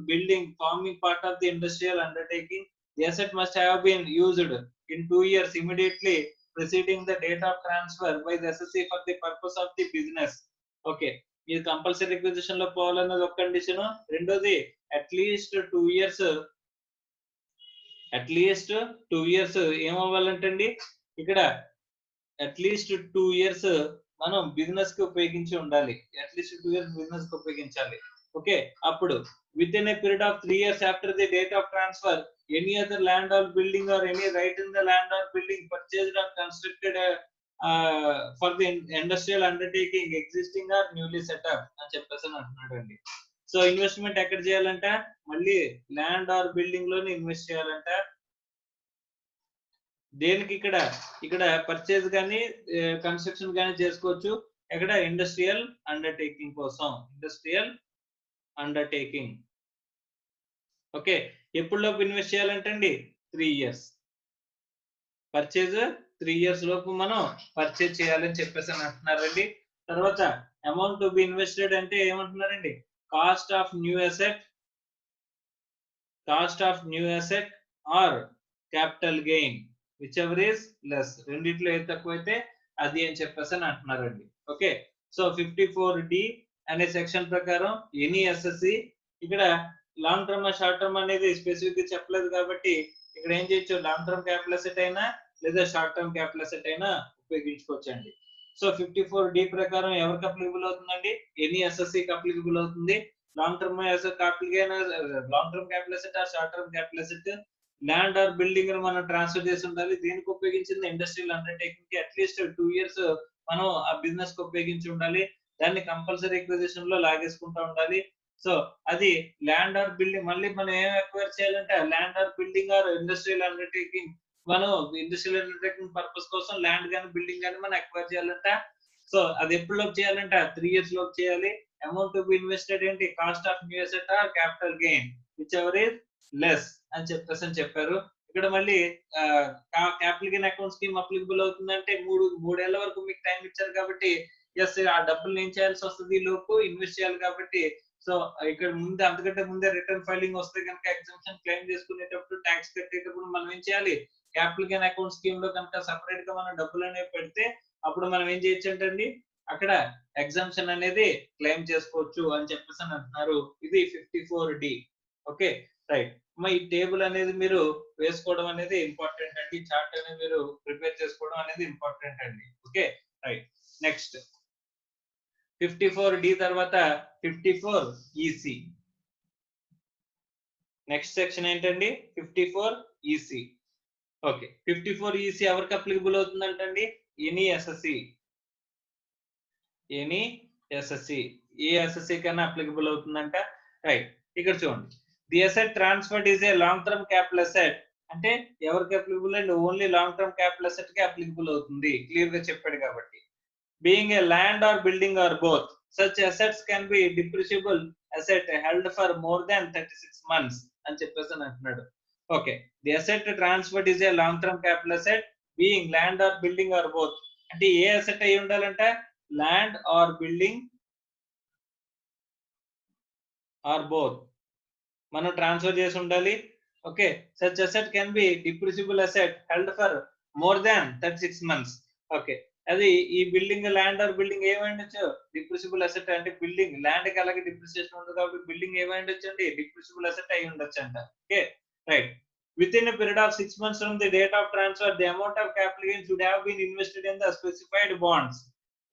building forming part of the industrial undertaking. The asset must have been used in 2 years immediately preceding the date of transfer by the SSC for the purpose of the business. Okay, ఇది కంపల్సరీ ఎక్విజిషన్ లో పోవాలన్నది ఒక కండిషన్. రెండోది అట్లీస్ట్ 2 years ఏమవ్వాలంటండి, ఇక్కడ అట్లీస్ట్ 2 years మనం బిజినెస్ కి ఉపయోగించి ఉండాలి. అట్లీస్ట్ 2 years బిజినెస్ కి ఉపయోగించాలి. ఓకే, అప్పుడు with in a period of 3 years after the date of transfer any other land or building or any right in the land or building purchased or constructed for the industrial undertaking existing or newly set up అని చెప్పేసి అంటున్నాడండి. సో ఇన్వెస్ట్మెంట్ ఎక్కడ చేయాలంట, మళ్ళీ ల్యాండ్ ఆర్ బిల్డింగ్ లోనే ఇన్వెస్ట్ చేయాలంట. దేనికి, ఇక్కడ పర్చేజ్ కానీ కన్స్ట్రక్షన్ కానీ చేసుకోవచ్చు. ఎక్కడ, ఇండస్ట్రియల్ అండర్టేకింగ్ కోసం, ఇండస్ట్రియల్ అండర్టేకింగ్. ఓకే, ఎప్పుడులోపు ఇన్వెస్ట్ చేయాలంటండి 3 years. పర్చేజ్ 3 years లోపు మనం పర్చేజ్ చేయాలని చెప్పేసి అంటున్నారండి. తర్వాత అమౌంట్ టు బి ఇన్వెస్టెడ్ అంటే ఏమంటున్నారండి, cost of new asset or capital gain whichever is less. రెండిట్లో ఏది తక్కువైతే అది అని చెప్పేసి అంటున్నారండి. ఓకే, సో 54D అనే సెక్షన్ ప్రకారం ఎనీ ఎస్ఎస్సి, ఇక్కడ లాంగ్ టర్మ్ షార్ట్ టర్మ్ అనేది స్పెసిఫిక్ గా చెప్పలేదు కాబట్టి ఇక్కడ ఏం చేయొచ్చు, లాంగ్ టర్మ్ క్యాపిటల్ అసెట్ అయినా లేదా షార్ట్ టర్మ్ క్యాపిటల్ అసెట్ అయినా ఉపయోగించుకోవచ్చండి. సో 54D ప్రకారం ఎవరికి అప్లికబుల్ అవుతుందండి, ఎనీ ఎస్ఎస్సికి అప్లికబుల్ అవుతుంది. Long term capital asset or short term capital asset land or building మనం ట్రాన్స్ఫర్ చేసి ఉండాలి. దీనికి ఉపయోగించింది ఇండస్ట్రియల్ అండర్టేకింగ్ కి అట్లీస్ట్ 2 ఇయర్స్ మనం ఆ బిజినెస్ కి ఉపయోగించి ఉండాలి. దాన్ని కంపల్సరీ ఎక్విజిషన్ లో లాగేసుకుంటా ఉండాలి. సో అది ల్యాండ్ ఆర్ బిల్డింగ్ మళ్ళీ మనం ఏం ఎక్వైర్ చేయాలంటే land or building or industrial undertaking మనం ఇండస్ట్రియల్ అండర్టేకింగ్ పర్పస్ కోసం ల్యాండ్ గాని బిల్డింగ్ గాని మనం ఎక్వైర్ చేయాలంట. సో అది ఎప్పుడు చేయాలంట 3 ఇయర్స్ లోపు చేయాలి. అమౌంట్ టు బి ఇన్వెస్టెడ్ ఏంటి cost of new asset or capital gain whichever is less అని చెప్పారు. ఇక్కడ మళ్ళీ capital gain account scheme applicable అవుతుందంటే మూడేళ్ల వరకు మీకు టైం ఇచ్చారు కాబట్టి ఎస్ ఆ డబ్బులు ఏం చేయాల్సి వస్తుంది లోపు ఇన్వెస్ట్ చేయాలి కాబట్టి సో ఇక్కడ ముందే అంతకంటే ముందే రిటర్న్ ఫైలింగ్ వస్తే కనుక ఎగ్జామ్షన్ క్లెయిమ్ చేసుకునేటప్పుడు ట్యాక్స్ కట్టేటప్పుడు మనం ఏం చేయాలి క్యాపిటల్ గెయిన్ అకౌంట్ స్కీమ్ లో కనుక సపరేట్ గా మనం డబ్బులు అనేవి పెడితే అప్పుడు మనం ఏం చేయొచ్చు అంటండి అక్కడ ఎగ్జామ్షన్ అనేది క్లెయిమ్ చేసుకోవచ్చు అని చెప్పేసి అని అంటున్నారు. ఇది 54D. Okay right. ఈ టేబుల్ అనేది మీరు వేసుకోవడం అనేది ఇంపార్టెంట్ అండి. చార్ట్ అనేది మీరు ప్రిపేర్ చేసుకోవడం అనేది ఇంపార్టెంట్ అండి. Okay right. నెక్స్ట్ 54D తర్వాత 54EC. నెక్స్ట్ సెక్షన్ ఏంటండి 54EC. ఓకే 54EC ఎవరికి అప్లికబుల్ అవుతుందంటండి ఎనీ ఎస్ఎస్సి ఏ ఎస్ఎస్సి కన్నా అప్లికబుల్ అవుతుందంట. రైట్ ఇక్కడ చూడండి the asset transferred is a long term capital asset అంటే ఎవరికి అప్లికబుల్ అండి only long term capital asset కి అప్లికబుల్ అవుతుంది క్లియర్ గా చెప్పాడు కాబట్టి. Being a land or building or both such assets can be depreciable asset held for more than 36 months అని చెప్పేసి అంటున్నాడు. Okay the asset transferred is a long term capital asset being land or building or both అంటే ఏ అసెట్ అయి ఉండాలంటే land or building or both మనం ట్రాన్స్ఫర్ చేసి ఉండాలి. Okay such asset can be depreciable asset held for more than 36 months. Okay అది ఈ బిల్డింగ్ ల్యాండ్ ఆర్ బిల్డింగ్ ఏమైండొచ్చు డిప్రిషియబుల్ అసెట్ అంటే బిల్డింగ్ ల్యాండ్ కి అలాగే డిప్రిసియేషన్ ఉంటుంది కాబట్టి బిల్డింగ్ ఏమైండొచ్చు అండి డిప్రిషియబుల్ అసెట్ అయి ఉండొచ్చు అంట. Okay right. Within a period of 6 months from the date of transfer, the amount of capital gain should have been invested in the specified bonds.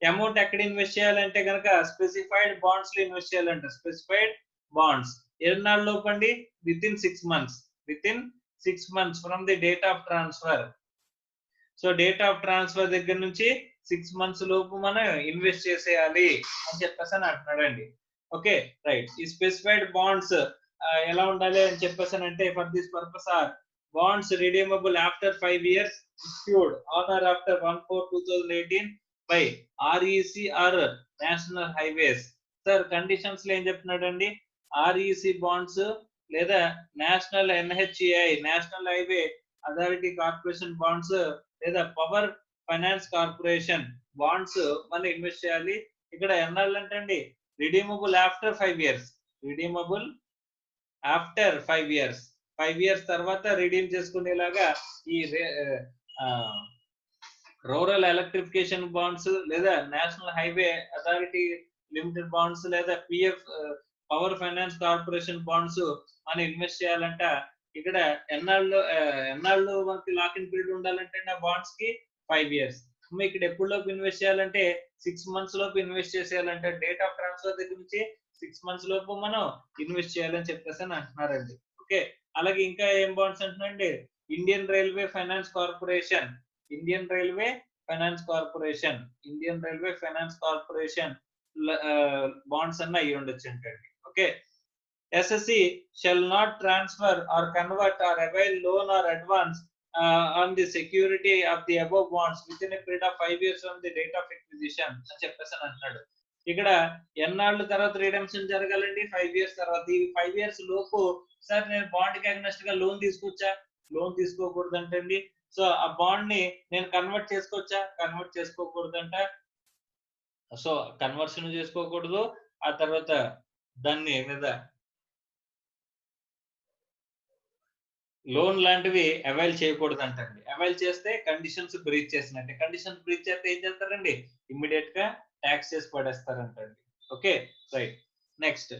Amount ఎక్కడ ఇన్వెస్ట్ చేయాలంటే కనుక స్పెసిఫైడ్ బాండ్స్ లో ఇన్వెస్ట్ చేయాలంట. స్పెసిఫైడ్ బాండ్స్ ఎన్నాళ్ళ లోపు అండి with in 6 months from the date of transfer. So date of transfer దగ్గర నుంచి 6 months లోపు మనం ఇన్వెస్ట్ చేసేయాలి అని చెప్పేసి అని అంటున్నాడండి. Okay right. ఈ స్పెసిఫైడ్ బాండ్స్ ఎలా ఉండాలి అని చెప్పేసి అంటే for this purpose or bonds redeemable after 5 years issued on or after 1/4/2018 by REC or national highways. Sir conditions లో ఏం చెప్తున్నాడండి REC బాండ్స్ లేదా national NHAI national highway authority corporation bonds లేదా పవర్ ఫైనాన్స్ కార్పొరేషన్ బాండ్స్ మనం ఇన్వెస్ట్ చేయాలి. ఇక్కడ ఎన్నాళ్ళు అంటండి redeemable after 5 years redeemable after 5 years 5 years తర్వాత రిడీమ్ చేసుకునేలాగా ఈ రూరల్ ఎలక్ట్రిఫికేషన్ బాండ్స్ లేదా national highway authority limited bonds లేదా PF power finance corporation bonds మనం ఇన్వెస్ట్ చేయాలంట. ఇక్కడ ఎన్నాళ్ళు మనకి లాక్ ఇన్ పీరియడ్ ఉండాలంటే ఆ బాండ్స్ కి 5 years. ఇక్కడ ఎప్పుడులోపు ఇన్వెస్ట్ చేయాలంటే 6 months లోపు ఇన్వెస్ట్ చేసేయాలంటే డేట్ ఆఫ్ ట్రాన్స్ఫర్ దగ్గర నుంచి 6 months లోపు మనం ఇన్వెస్ట్ చేయాలని చెప్పేసి అని అంటున్నారండి. ఓకే అలాగే ఇంకా ఏం బాండ్స్ అంటున్నారండి Indian railway finance corporation bonds అన్న అయ్యి ఉండొచ్చు అంటండి. Okay SSC shall not transfer or convert or avail loan or advance on the security of the above bonds within a period of 5 years from the date of acquisition అని చెప్పేసి అంటున్నాడు. ఇక్కడ ఎన్నాళ్ళ తర్వాత రిడెంప్షన్ జరగాలండి 5 years తర్వాత. ఈ 5 years లోపు సార్ నేను బాండ్ కి అగ్నెస్ట్ గా లోన్ తీసుకోవచ్చా లోన్ తీసుకోకూడదు అంటండి. సో ఆ బాండ్ ని నేను కన్వర్ట్ చేసుకోవచ్చా కన్వర్ట్ చేసుకోకూడదంట. సో కన్వర్షన్ చేసుకోకూడదు. ఆ తర్వాత దాన్ని మీద లోన్ లాంటివి అవైల్ చేయకూడదు అంటండి. అవైల్ చేస్తే కండిషన్స్ బ్రీచ్ చేసినట్టే. కండిషన్స్ బ్రీచ్ చేస్తే ఏం చేస్తారండి ఇమ్మీడియట్ గా ట్యాక్స్ చేసి పడేస్తారంటండి. Okay right. Next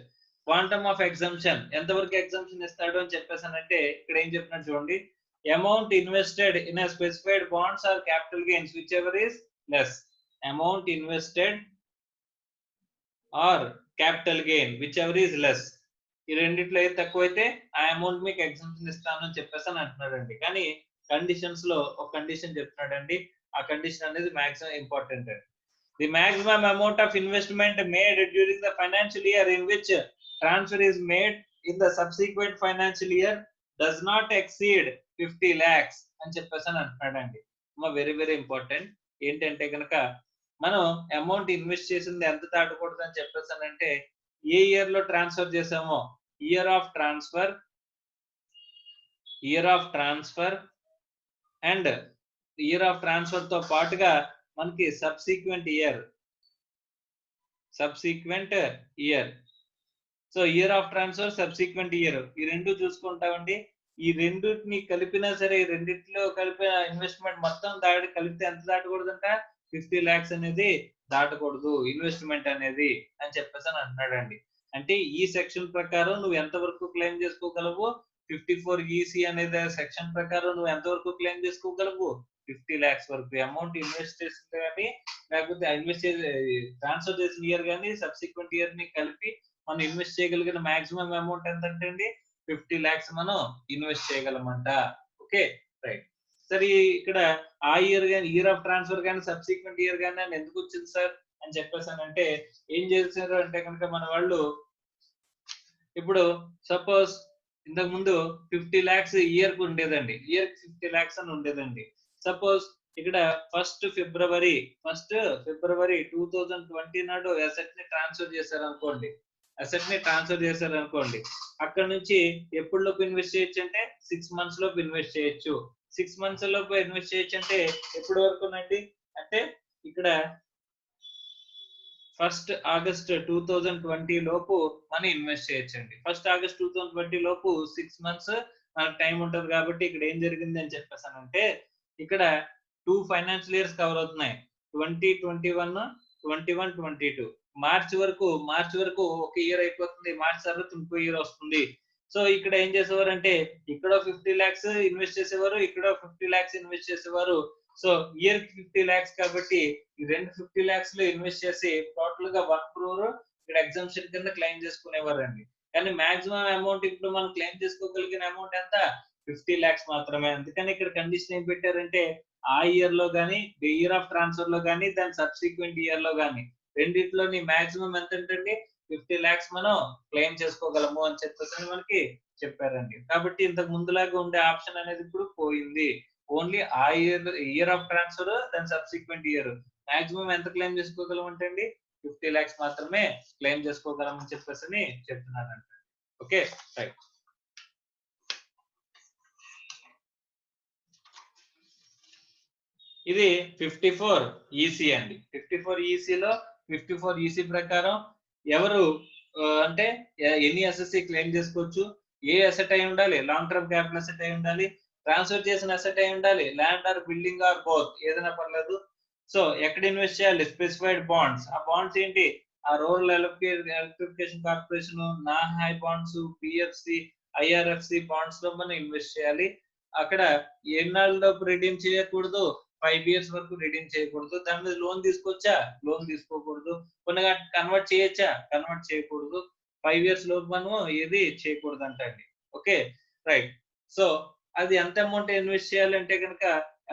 quantum of exemption ఎంతవరకు ఎగ్జంప్షన్ ఇస్తాడు అని చెప్పేసానంటే ఇక్కడ ఏం చెప్తున్నాడు చూడండి amount invested in a specified bonds or capital gains whichever is less. Amount invested or capital gain whichever is less. ఈ రెండిట్లో ఏది తక్కువైతే ఆ అమౌంట్ మీకు ఎగ్జామ్షన్ ఇస్తాను అని చెప్పేసి అని అంటున్నాడండి. కానీ కండిషన్స్ లో ఒక కండిషన్ చెప్తున్నాడండి. ఆ కండిషన్ అనేది మాక్సిమం ఇంపార్టెంట్ అండి. The maximum amount of investment made during the financial year in which transfer is made in the subsequent financial year does not exceed 50 lakhs అని చెప్పేసి అని అంటున్నాడండి. Very very important. ఏంటంటే కనుక మనం అమౌంట్ ఇన్వెస్ట్ చేసింది ఎంత దాటకూడదు అని చెప్పేసానంటే ఏ ఇయర్ లో ట్రాన్స్ఫర్ చేసామో year of transfer and year of transfer తో పాటుగా మనకి subsequent year so year of transfer subsequent year ఈ రెండు చూసుకుంటామండి. ఈ రెండుని కలిపినా సరే ఈ రెండిట్లో కలిపిన ఇన్వెస్ట్మెంట్ మొత్తం కలిపితే ఎంత దాటకూడదంట 50 lakhs అనేది దాటకూడదు ఇన్వెస్ట్మెంట్ అనేది అని చెప్పేసి అని అంటున్నాడండి. అంటే ఈ సెక్షన్ ప్రకారం నువ్వు ఎంత వరకు క్లెయిమ్ చేసుకోగలవు 54 EC అనేది సెక్షన్ ప్రకారం నువ్వు ఎంత వరకు క్లెయిమ్ చేసుకోగలవు 50 lakhs వరకు అమౌంట్ ఇన్వెస్ట్ చేసింది కానీ లేకపోతే ఇన్వెస్ట్ ట్రాన్స్ఫర్ చేసిన ఇయర్ కానీ సబ్సిక్వెంట్ ఇయర్ ని కలిపి మనం ఇన్వెస్ట్ చేయగలిగిన మాక్సిమం అమౌంట్ ఎంత అంటే 50 lakhs మనం ఇన్వెస్ట్ చేయగలమంట. Okay right. సరే ఇక్కడ ఆ ఇయర్ కానీ ఇయర్ ఆఫ్ ట్రాన్స్ఫర్ కానీ సబ్సిక్వెంట్ ఇయర్ కానీ అని ఎందుకు వచ్చింది సార్ అని చెప్పేసానంటే ఏం చేశారు అంటే కనుక మన వాళ్ళు ఇప్పుడు సపోజ్ ఇంతకు ముందు 50 lakhs ఇయర్ కు ఉండేదండి. ఇయర్ 50 lakhs అని ఉండేదండి. సపోజ్ ఇక్కడ ఫస్ట్ ఫిబ్రవరి 2020 నాడు అసెట్ ని ట్రాన్స్ఫర్ చేశారనుకోండి. అక్కడ నుంచి ఎప్పటిలోపు ఇన్వెస్ట్ చేయొచ్చు అంటే 6 months లోపు ఇన్వెస్ట్ చేయొచ్చు. 6 months లోపు ఇన్వెస్ట్ చేయొచ్చు అంటే ఎప్పటి వరకు అండి అంటే ఇక్కడ 1st August 2020 లోపు మనం ఇన్వెస్ట్ చేయొచ్చండి. 1st August 2020 లోపు 6 months మనకు టైం ఉంటుంది కాబట్టి ఇక్కడ ఏం జరిగింది అని చెప్పేసానంటే ఇక్కడ 2 financial years కవర్ అవుతున్నాయి. 2021, 22 మార్చ్ వరకు ఒక ఇయర్ అయిపోతుంది. మార్చ్ తర్వాత ఇంకో ఇయర్ వస్తుంది. సో ఇక్కడ ఏం చేసేవారంటే ఇక్కడ 50 lakhs ఇన్వెస్ట్ చేసేవారు, ఇక్కడ 50 lakhs ఇన్వెస్ట్ చేసేవారు. సో ఇయర్ కి 50 lakhs కాబట్టి ఈ రెండు 50 lakhs లో ఇన్వెస్ట్ చేసి టోటల్ గా 1 crore ఇక్కడ ఎగ్జామ్షన్ కింద క్లెయిమ్ చేసుకునేవారండి. కానీ మాక్సిమం అమౌంట్ ఇప్పుడు మనం క్లెయిమ్ చేసుకోగలిగిన అమౌంట్ ఎంత 50 lakhs మాత్రమే. అందుకని ఇక్కడ కండిషన్ ఏం పెట్టారంటే ఆ ఇయర్ లో గానీ ఇయర్ ఆఫ్ ట్రాన్స్ఫర్ లో గానీ దాని సబ్సిక్వెంట్ ఇయర్ లో గానీ రెండిట్లో నీ మాక్సిమం ఎంత అంటే 50 lakhs మనం క్లెయిమ్ చేసుకోగలము అని చెప్పేసి మనకి చెప్పారండి. కాబట్టి ఇంతకు ముందులాగా ఉండే ఆప్షన్ అనేది ఇప్పుడు పోయింది. ఓన్లీ ఆ ఇయర్ ఆఫ్ ట్రాన్స్ఫర్ దాని సబ్సిక్వెంట్ ఇయర్ మాక్సిమం ఎంత క్లెయిమ్ చేసుకోగలం అంటే అండి 50 lakhs మాత్రమే క్లెయిమ్ చేసుకోగలం అని చెప్పేసి చెప్తున్నారంట. Okay right. ఇది 54 EC అండి. 54 EC లో 54 EC ప్రకారం ఎవరు అంటే ఎన్ని అసెట్స్ క్లెయిమ్ చేసుకోవచ్చు, ఏ అసెట్ అయి ఉండాలి, లాంగ్ టర్మ్ క్యాపిటల్ అసెట్ అయి ఉండాలి, ట్రాన్స్ఫర్ చేసిన అసెట్ అయి ఉండాలి, land or building or both ఏదైనా పర్లేదు. సో ఎక్కడ ఇన్వెస్ట్ చేయాలి స్పెసిఫైడ్ బాండ్స్. ఆ బాండ్స్ ఏంటి ఆ rural electrification corporation, NHAI bonds, PFC, IRFC bonds లో మనం ఇన్వెస్ట్ చేయాలి. అక్కడ ఎన్నాళ్ళలోపు రిడీమ్ చేయకూడదు 5 years వరకు రిడీమ్ చేయకూడదు. దాని మీద లోన్ తీసుకోవచ్చా, లోన్ తీసుకోకూడదు. కొన్ని కన్వర్ట్ చేయొచ్చా, కన్వర్ట్ చేయకూడదు. 5 years లోపు మనం ఏది చేయకూడదు అంటండి. Okay right. సో అది ఎంత అమౌంట్ ఇన్వెస్ట్ చేయాలంటే కనుక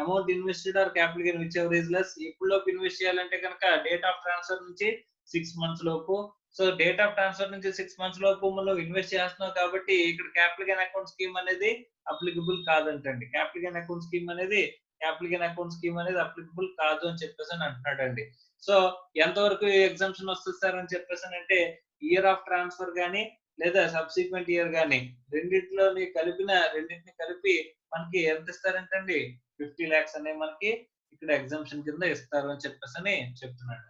amount invested or capital gain whichever is less. ఎప్పుడు లోపు ఇన్వెస్ట్ చేయాలంటే కనుక డేట్ ఆఫ్ ట్రాన్స్ఫర్ నుంచి 6 months లోపు. సో డేట్ ఆఫ్ ట్రాన్స్ఫర్ నుంచి 6 months లోపు మనం ఇన్వెస్ట్ చేస్తున్నాం కాబట్టి ఇక్కడ క్యాపిటల్ గెయిన్ అకౌంట్ స్కీమ్ అనేది అప్లికబుల్ కాదంటండి. క్యాపిటల్ గెయిన్ అకౌంట్ స్కీమ్ అనేది అప్లికబుల్ కాదు అని చెప్పేసి అని అంటున్నాడండి. సో ఎంతవరకు ఎగ్జామ్షన్ వస్తుంది సార్ అని చెప్పేసి అంటే ఇయర్ ఆఫ్ ట్రాన్స్ఫర్ గానీ లేదా సబ్సిక్వెంట్ ఇయర్ గానీ రెండింటిని కలిపి మనకి ఎంత ఇస్తారంటండి 50 lakhs అనే మనకి ఇక్కడ ఎగ్జామ్షన్ కింద ఇస్తారు అని చెప్పేసి అని చెప్తున్నాడు.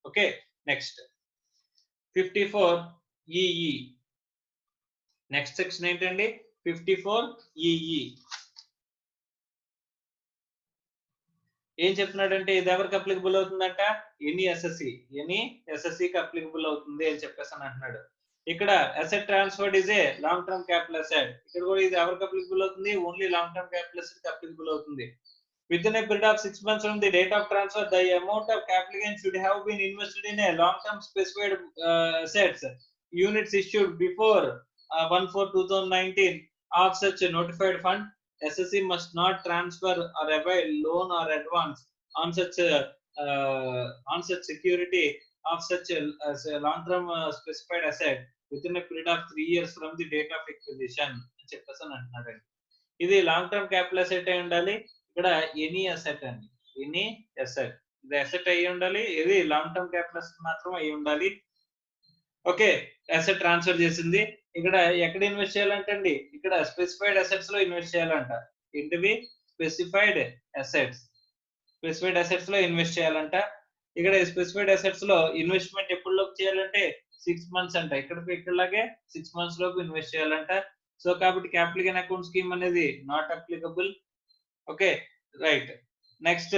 Okay next 54 EE. Next section ఏంటండి 54 EE. ఏం చెప్తున్నాడంటే ఇది ఎవరికి అప్లికబుల్ అవుతుందంట ఎనీ ఎస్ఎస్సి కి అప్లికబుల్ అవుతుంది అని చెప్పేసి అని అంటున్నాడు. ఇక్కడ asset transferred is a long term capital asset. ఇక్కడ కూడా ఇది ఎవరికి అప్లికబుల్ అవుతుంది only long term capital asset కి అప్లికబుల్ అవుతుంది. Within a period of 6 months from the date of transfer, the amount of capital gain should have been invested in a long-term specified assets units issued before 1/4/2019 of such a notified fund, SSC must not transfer or avail loan or advance on such security of such a long-term specified asset within a period of 3 years from the date of acquisition అని చెప్పేసి అంటున్నాడు. ఇది లాంగ్ టర్మ్ క్యాపిటల్ అసెట్ అయి ఉండాలి. ఇక్కడ ఎనీ అసెట్ అండి, ఎనీ అసెట్ ఇది అసెట్ అయి ఉండాలి. ఇది లాంగ్ టర్మ్ క్యాపిటల్ అసెట్ మాత్రం అయి ఉండాలి. ఓకే, అసెట్ ట్రాన్స్ఫర్ చేసింది. ఇక్కడ ఎక్కడ ఇన్వెస్ట్ చేయాలంటండి, ఇక్కడ స్పెసిఫైడ్ అసెట్స్ లో ఇన్వెస్ట్ చేయాలంట. ఏంటివి? Specified assets. స్పెసిఫైడ్ అసెట్స్ లో ఇన్వెస్ట్ చేయాలంట. ఇక్కడ స్పెసిఫైడ్ అసెట్స్ లో ఇన్వెస్ట్మెంట్ ఎప్పుడులోకి చేయాలంటే 6 months అంట. ఇక్కడలాగే 6 months లోపు ఇన్వెస్ట్ చేయాలంట. సో కాబట్టి క్యాపిటల్ గెయిన్ అకౌంట్ స్కీమ్ అనేది not applicable. Okay, right. Next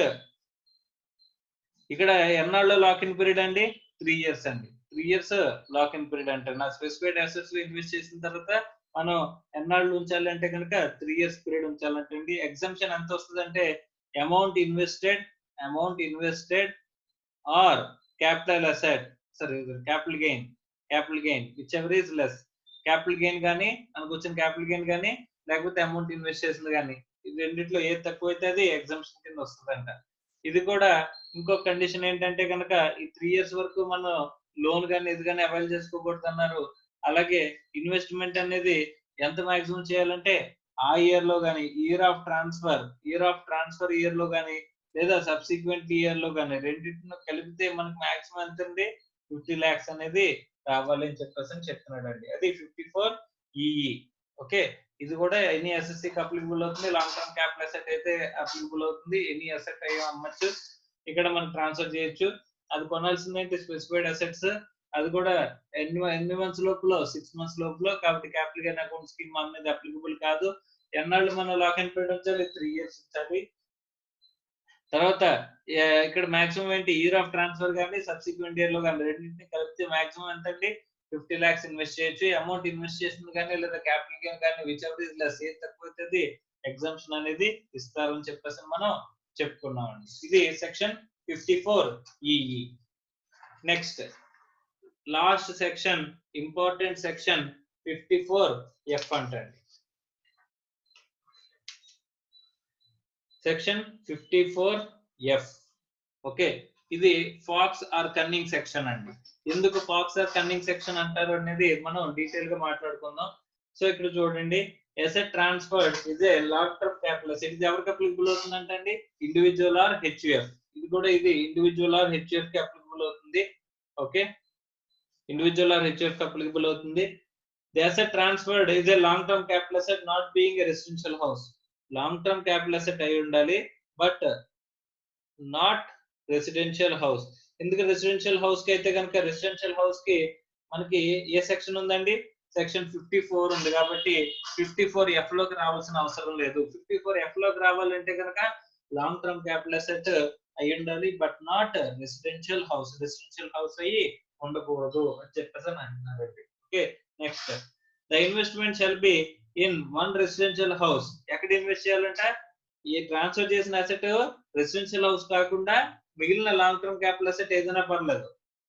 ఇక్కడ ఎన్నాళ్ళు లాక్ ఇన్ పీరియడ్ అండి? 3 years అండి. 3 years లాక్ ఇన్ పీరియడ్ అంటే నా స్పెసిఫైడ్ అసెట్స్ లో ఇన్వెస్ట్ చేసిన తర్వాత మనం ఎన్నాళ్ళు ఉంచాలి అంటే కనుక 3 years పీరియడ్ ఉంచాలంటే అండి. ఎగ్జంప్షన్ ఎంత వస్తుంది అంటే amount invested or capital asset, sorry capital gain whichever is less. Capital gain కానీ మనకు వచ్చిన క్యాపిటల్ గెయిన్ కానీ లేకపోతే అమౌంట్ ఇన్వెస్ట్ చేసింది కానీ, ఇది రెండిట్లో ఏది తక్కువ అయితే అది ఎగ్జంప్షన్ కింద వస్తుందంట. ఇది కూడా ఇంకో కండిషన్ ఏంటంటే కనుక ఈ 3 years వరకు మనం లోన్ కానీ ఇది కానీ అవైల్ చేసుకోకూడదు అన్నారు. అలాగే ఇన్వెస్ట్మెంట్ అనేది ఎంత మాక్సిమం చేయాలంటే ఆ ఇయర్ లో కానీ, ఇయర్ ఆఫ్ ట్రాన్స్ఫర్ ఇయర్ లో కానీ లేదా సబ్సిక్వెంట్ ఇయర్ లో కానీ రెండింటిని కలిపితే మనకు మాక్సిమం ఎంత ఉంది? 50 lakhs అనేది రావాలి అని చెప్పేసి చెప్తున్నాడు అండి. అది 54 EE. ఓకే, ఇది కూడా ఎనీ ఎస్ఎస్సికి అప్లికబుల్ అవుతుంది. లాంగ్ టర్మ్ క్యాపిటల్ అసెట్ అయితే అప్లికబుల్ అవుతుంది. ఎనీ అసెట్ అయ్యో అమ్మచ్చు, ఇక్కడ మనం ట్రాన్స్ఫర్ చేయొచ్చు. అది కొనాల్సింది ఏంటి? Specified assets. అది కూడా ఎన్ని మంత్స్ లోపల? 6 months లోపల. కాబట్టి క్యాపిటల్ గెయిన్ అకౌంట్ స్కీమ్ అనేది అప్లికబుల్ కాదు. ఎన్నాళ్ళు మనం లాక్ ఇన్ పీరియడ్ ఉంచాలి? 3 years ఉంచాలి. తర్వాత ఇక్కడ మాక్సిమం ఏంటి? ఇయర్ ఆఫ్ ట్రాన్స్ఫర్ కానీ సబ్సిక్వెంట్ ఇయర్ లో కానీ రెండింటిని కలిపితే మాక్సిమం ఎంత అండి? 50 lakhs ఇన్వెస్ట్ చేయొచ్చు. అమౌంట్ ఇన్వెస్ట్ చేసింది కానీ లేదా క్యాపిటల్ గెయిన్ కానీ విచ్ ఎవర్ ఇస్ లెస్, ఏది తక్కువ అవుతుంది ఎగ్జంప్షన్ అనేది ఇస్తారని చెప్పేసి మనం చెప్పుకున్నాం అండి. ఇది section 54 EE. Next last section, important section 54 F అంటండి. Section 54 F. ఓకే, ఇది ఫాక్స్ ఆర్ కన్నింగ్ సెక్షన్ అండి. ఎందుకు ఫాక్స్ ఆర్ కన్నింగ్ సెక్షన్ అంటారు అనేది మనం డీటెయిల్ గా మాట్లాడుకుందాం. సో ఇక్కడ చూడండి, asset transferred is a long term capital asset. ఇది ఎవరికి అప్లికబుల్ అవుతుందంటే అండి? Individual or HUF. ఇది కూడా ఇది ఇండివిజువల్ ఆర్ HUF కి అప్లికబుల్ అవుతుంది. ఓకే, ఇండివిజువల్ ఆర్ HUF కి అప్లికబుల్ అవుతుంది. The asset transferred is a long term capital asset not being a residential house. Long term capital asset అయి ఉండాలి, బట్ నాట్ రెసిడెన్షియల్ హౌస్. ఎందుకు రెసిడెన్షియల్ హౌస్ కి అయితే కనుక, రెసిడెన్షియల్ హౌస్ కి మనకి ఏ సెక్షన్ ఉందండి? సెక్షన్ 54 ఉంది. కాబట్టి 54F లోకి రావాల్సిన అవసరం లేదు. 54F లోకి రావాలంటే కనుక లాంగ్ టర్మ్ క్యాపిటల్ అసెట్ అయి ఉండాలి, but not residential house. Residential house అయ్యి ఉండకూడదు అని చెప్పేసి అంటున్నారండి. Okay, next the investment shall be in one residential house. ఎక్కడ ఇన్వెస్ట్ చేయాలంటే ఈ ట్రాన్స్ఫర్ చేసిన అసెట్ రెసిడెన్షియల్ హౌస్ కాకుండా మిగిలిన లాంగ్ టర్మ్ క్యాపిటల్ అసెట్ ఏదైనా పర్లేదు.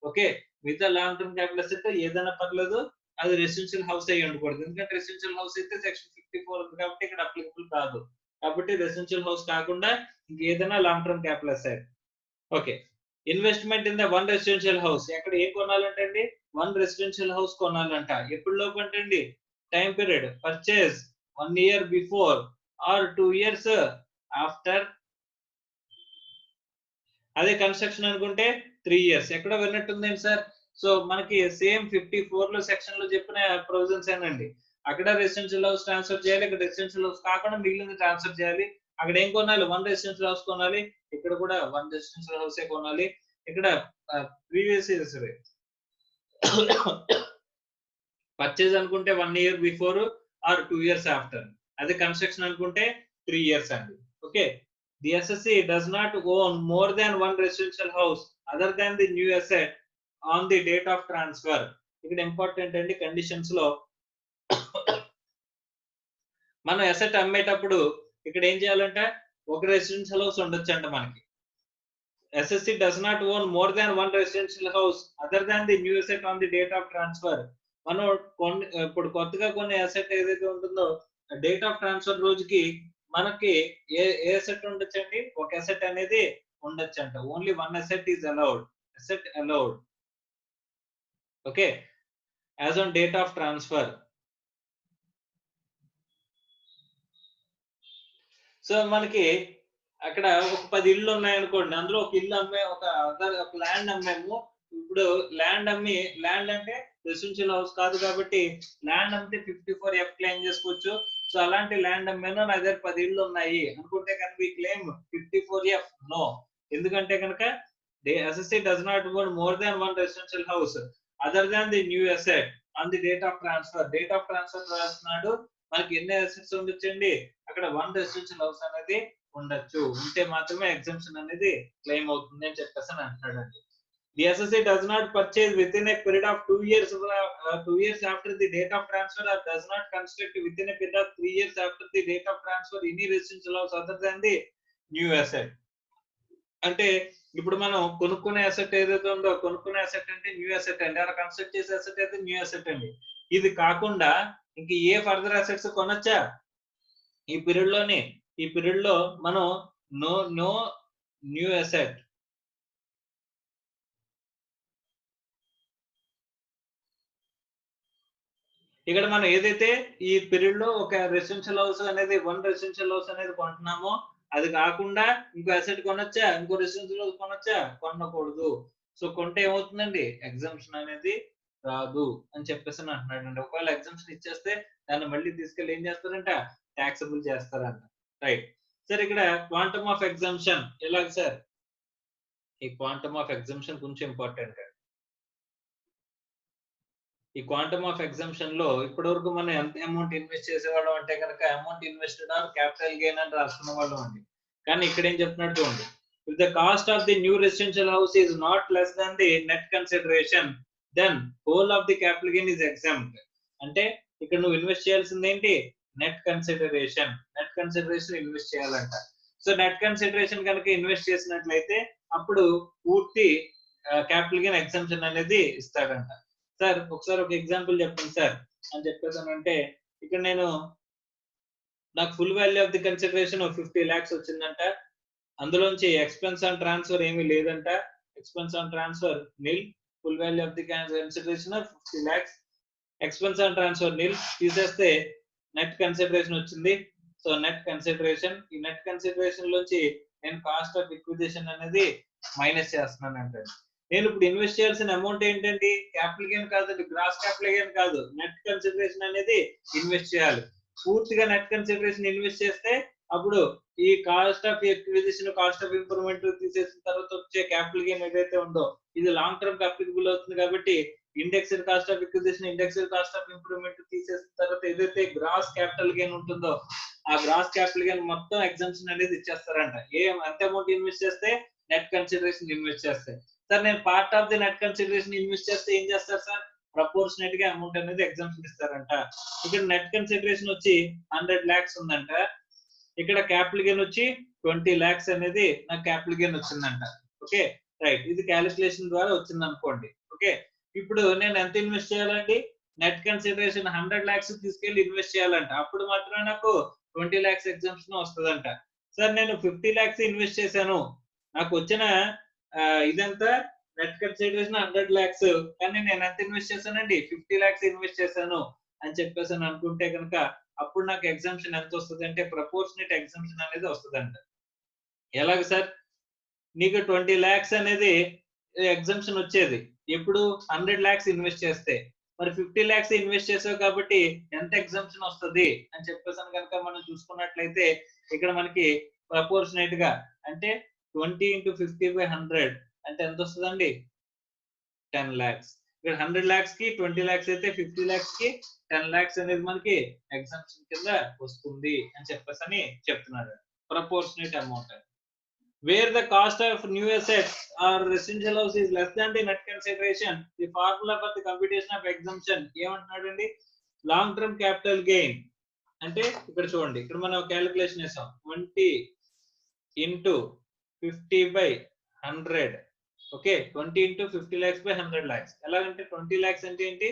ఓకే, మిగతా లాంగ్ టర్మ్ క్యాపిటల్ అసెట్ ఏదైనా పర్లేదు, అది రెసిడెన్షియల్ హౌస్ అయ్యి ఉండకూడదు. ఎందుకంటే రెసిడెన్షియల్ హౌస్ అయితే సెక్షన్ 54 ఉంది కాబట్టి ఇక్కడ అప్లికబుల్ కాదు. కాబట్టి రెసిడెన్షియల్ హౌస్ కాకుండా ఇంకేదైనా long term capital asset. Okay, investment in the one residential house. ఎక్కడ ఏం కొనాలంటే అండి? వన్ రెసిడెన్షియల్ హౌస్ కొనాలంట. ఎప్పుడు లోపు అంటే అండి? Time period purchase 1 year before or 2 years after. అదే కన్స్ట్రక్షన్ అనుకుంటే 3 years. ఎక్కడ విన్నట్టుంది సార్? సో మనకి సేమ్ 54 లో సెక్షన్ లో చెప్పిన ప్రొవిజన్స్ ఏనండి. అక్కడ రెసిడెన్షియల్ హౌస్ ట్రాన్స్ఫర్ చేయాలి, ఇక్కడ రెసిడెన్షియల్ హౌస్ కాకుండా మిగిలింది ట్రాన్స్ఫర్ చేయాలి. అక్కడ ఏం కొనాలి? వన్ రెసిడెన్షియల్ హౌస్ కొనాలి, ఇక్కడ కూడా వన్ రెసిడెన్షియల్ హౌస్ కొనాలి. ఇక్కడ ప్రీవియస్ ఇయర్స్ పర్చేజ్ అనుకుంటే 1 year before or 2 years after. అదే కన్స్ట్రక్షన్ అనుకుంటే 3 years అండి. Okay, the SSC does not own more than one residential house other than the new asset on the date of transfer. ఇక్కడ ఇంపార్టెంట్ అండి, కండిషన్స్ లో మనం అసెట్ అమ్మేటప్పుడు ఇక్కడ ఏం చేయాలంటే ఒక రెసిడెన్షియల్ హౌస్ ఉండొచ్చు అంట మనకి. SSC does not own more than one residential house other than the new asset on the date of transfer. మనం ఇప్పుడు కొత్తగా కొన్ని అసెట్ ఏదైతే ఉంటుందో డేట్ ఆఫ్ ట్రాన్స్ఫర్ రోజుకి మనకి ఏ అసెట్ ఉండొచ్చండి, ఒక అసెట్ అనేది ఉండొచ్చంట. Only one asset is allowed. Asset allowed. Okay, as on date of transfer. So మనకి అక్కడ ఒక 10 ఇళ్ళు ఉన్నాయనుకోండి, అందులో ఒక ఇల్లు ఒక ల్యాండ్ అమ్మాము. ఇప్పుడు ల్యాండ్ అంటే రెసిడెన్షియల్ హౌస్ కాదు కాబట్టి ల్యాండ్ అమ్మితే 54F క్లెయిమ్ చేసుకోవచ్చు. సో అలాంటి ల్యాండ్ అమ్మాను, నా దగ్గర 10 ఇళ్ళు ఉన్నాయి అనుకుంటే కనుక ఈ క్లెయిమ్ 54F నో. ఎందుకంటే కనుక the assessee does not own more than one residential house other than the new asset on the date of transfer. Date of transfer రాస్తున్నాడు, మనకి ఎన్ని అసెట్స్ ఉండొచ్చండి, అక్కడ వన్ రెసిడెన్షియల్ హౌస్ అనేది ఉండొచ్చు. ఉంటే మాత్రమే ఎగ్జంప్షన్ అనేది క్లెయిమ్ అవుతుంది అని చెప్పేసి అంటున్నాడండి. The assessee does not purchase within a period of 2 years, 2 years after the date of transfer, or does not construct within a period of 3 years after the date of transfer any residential house other than the new asset. అంటే ఇప్పుడు మనం కొనుక్కునే అసెట్ ఏదైతే ఉందో, కొనుక్కునే అసెట్ అంటే న్యూ అసెట్ అండి, అలా కన్స్ట్రక్ట్ చేసే అసెట్ అయితే న్యూ అసెట్ అండి. ఇది కాకుండా ఇంక ఏ ఫర్దర్ అసెట్స్ కొనొచ్చా ఈ పీరియడ్ లో మనం నో న్యూ అసెట్. ఇక్కడ మనం ఏదైతే ఈ పీరియడ్ లో ఒక రెసిడెన్షియల్ హౌస్ అనేది వన్ రెసిడెన్షియల్ హౌస్ అనేది కొంటున్నామో అది కాకుండా ఇంకో అసెట్ కొనొచ్చా, ఇంకో రెసిడెన్షియల్ హౌస్ కొనొచ్చా, కొనకూడదు. సో కొంటే ఏమవుతుందండి, ఎగ్జంప్షన్ అనేది రాదు అని చెప్పేసి అంటున్నాడండి. ఒకవేళ ఎగ్జంప్షన్ ఇచ్చేస్తే దాన్ని మళ్ళీ తీసుకెళ్ళి ఏం చేస్తారంట, ట్యాక్సబుల్ చేస్తారంట. రైట్ సార్, ఇక్కడ క్వాంటమ్ ఆఫ్ ఎగ్జంప్షన్ ఎలాగ సార్, ఈ క్వాంటమ్ ఆఫ్ ఎగ్జంప్షన్ కొంచెం ఇంపార్టెంట్. ఈ క్వాంటమ్ ఆఫ్ ఎగ్జంప్షన్ లో ఇప్పటి వరకు మనం ఎంత అమౌంట్ ఇన్వెస్ట్ చేసేవాళ్ళం అంటే కనుక amount invested or capital gain అని రాసుకున్న వాళ్ళం అండి. కానీ ఇక్కడ ఏం చెప్తున్నాడు చూడండి, if the cost of the new residential house is not less than the net consideration then whole of the capital gain is exempted. అంటే ఇక్కడ నువ్వు ఇన్వెస్ట్ చేయాల్సింది ఏంటి, నెట్ కన్సిడరేషన్ ఇన్వెస్ట్ చేయాలంట. సో నెట్ కన్సిడరేషన్ కనుక ఇన్వెస్ట్ చేసినట్లయితే అప్పుడు పూర్తి క్యాపిటల్ గెయిన్ ఎగ్జామ్షన్ అనేది ఇస్తాడంట. సార్ ఒకసారి ఒక ఎగ్జాంపుల్ చెప్పండి సార్ అని చెప్పేసానంటే, ఇక్కడ నాకు full value of the consideration 50 lakhs వచ్చిందంట, అందులోంచి ఎక్స్పెన్స్ ఆన్ ట్రాన్స్ఫర్ ఏమీ లేదంట, expense on transfer nil, full value of the consideration 50 lakhs, expense on transfer nil తీసేస్తే నెట్ కన్సిడరేషన్ వచ్చింది. సో నెట్ కన్సిడరేషన్, ఈ నెట్ కన్సిడరేషన్ లోంచి నేను కాస్ట్ ఆఫ్ ఎక్విజిషన్ అనేది మైనస్ చేస్తున్నాను అంటే, నేను ఇప్పుడు ఇన్వెస్ట్ చేయాల్సిన అమౌంట్ ఏంటండి, క్యాపిటల్ గెయిన్ కాదండి, గ్రాస్ క్యాపిటల్ గెయిన్ కాదు, నెట్ కన్సిడరేషన్ అనేది ఇన్వెస్ట్ చేయాలి. పూర్తిగా నెట్ కన్సిడరేషన్ ఇన్వెస్ట్ చేస్తే అప్పుడు ఈ cost of acquisition, cost of improvement తీసేసిన తర్వాత వచ్చే క్యాపిటల్ గెయిన్ ఏదైతే ఉందో ఇది లాంగ్ టర్మ్ అప్లికబుల్ అవుతుంది కాబట్టి indexed cost of acquisition, indexed cost of improvement తీసేసిన తర్వాత ఏదైతే గ్రాస్ క్యాపిటల్ గెయిన్ ఉంటుందో ఆ గ్రాస్ క్యాపిటల్ గెయిన్ మొత్తం ఎగ్జంప్షన్ అనేది ఇచ్చేస్తారంట. ఎంత అమౌంట్ ఇన్వెస్ట్ చేస్తే, నెట్ కన్సిడరేషన్ ఇన్వెస్ట్ చేస్తే. సార్ నేను part of the net consideration invest చేస్తే ఏం చేస్తారు సార్, ప్రపోర్షనేట్ గా అమౌంట్ అనేది ఎగ్జామ్షన్ ఇస్తారంట. ఇక్కడ నెట్ కన్సిడరేషన్ వచ్చి 100 lakhs ఉందంట, ఇక్కడ క్యాపిటల్ గెయిన్ వచ్చి 20 lakhs అనేది నాకు క్యాపిటల్ గెయిన్ వచ్చిందంట. ఓకే రైట్, ఇది క్యాలిక్యులేషన్ ద్వారా వచ్చింది అనుకోండి. ఓకే, ఇప్పుడు నేను ఎంత ఇన్వెస్ట్ చేయాలండి, నెట్ కన్సిడరేషన్ 100 lakhs తీసుకెళ్లి ఇన్వెస్ట్ చేయాలంట, అప్పుడు మాత్రమే నాకు 20 lakhs ఎగ్జామ్షన్ వస్తుందంట. సార్ నేను 50 lakhs ఇన్వెస్ట్ చేశాను, నాకు వచ్చిన ఇదంతా నెట్ కన్సిడరేషన్ 100 lakhs, కానీ నేను ఎంత ఇన్వెస్ట్ చేశానండి, 50 lakhs ఇన్వెస్ట్ చేశాను అని చెప్పేసి అనుకుంటే కనుక అప్పుడు నాకు ఎగ్జామ్షన్ ఎంత వస్తుంది అంటే ప్రపోర్షనేట్ ఎగ్జామ్షన్ అనేది వస్తుందంట. ఎలాగ సార్, నీకు 20 lakhs అనేది ఎగ్జామ్షన్ వచ్చేది ఎప్పుడు 100 lakhs ఇన్వెస్ట్ చేస్తే, మరి 50 lakhs ఇన్వెస్ట్ చేసావు కాబట్టి ఎంత ఎగ్జామ్షన్ వస్తుంది అని చెప్పేసి కనుక మనం చూసుకున్నట్లయితే ఇక్కడ మనకి ప్రపోర్షనేట్ గా అంటే 20 into 50/100 అంటే ఎంత వస్తుందండి, 10 lakhs. ఇక్కడ 100 lakhs కి 20 lakhs అయితే 50 lakhs కి 10 lakhs అనేది మనకి ఎగ్జామ్షన్ కింద వస్తుంది అని చెప్పేసి చెప్తున్నారు. Proportionate amount where the cost of new assets or residential house is less than the net consideration, the formula for the computation of exemption ఏమంటున్నాడండి, లాంగ్ టర్మ్ క్యాపిటల్ గెయిన్ అంటే ఇక్కడ చూడండి, ఇక్కడ మనం క్యాలిక్యులేషన్ చేసాం 20 into 50/100. Okay, 20 into 50 lakhs by 100 lakhs. ఎలాగంటే 20 lakhs అంటే ఏంటి,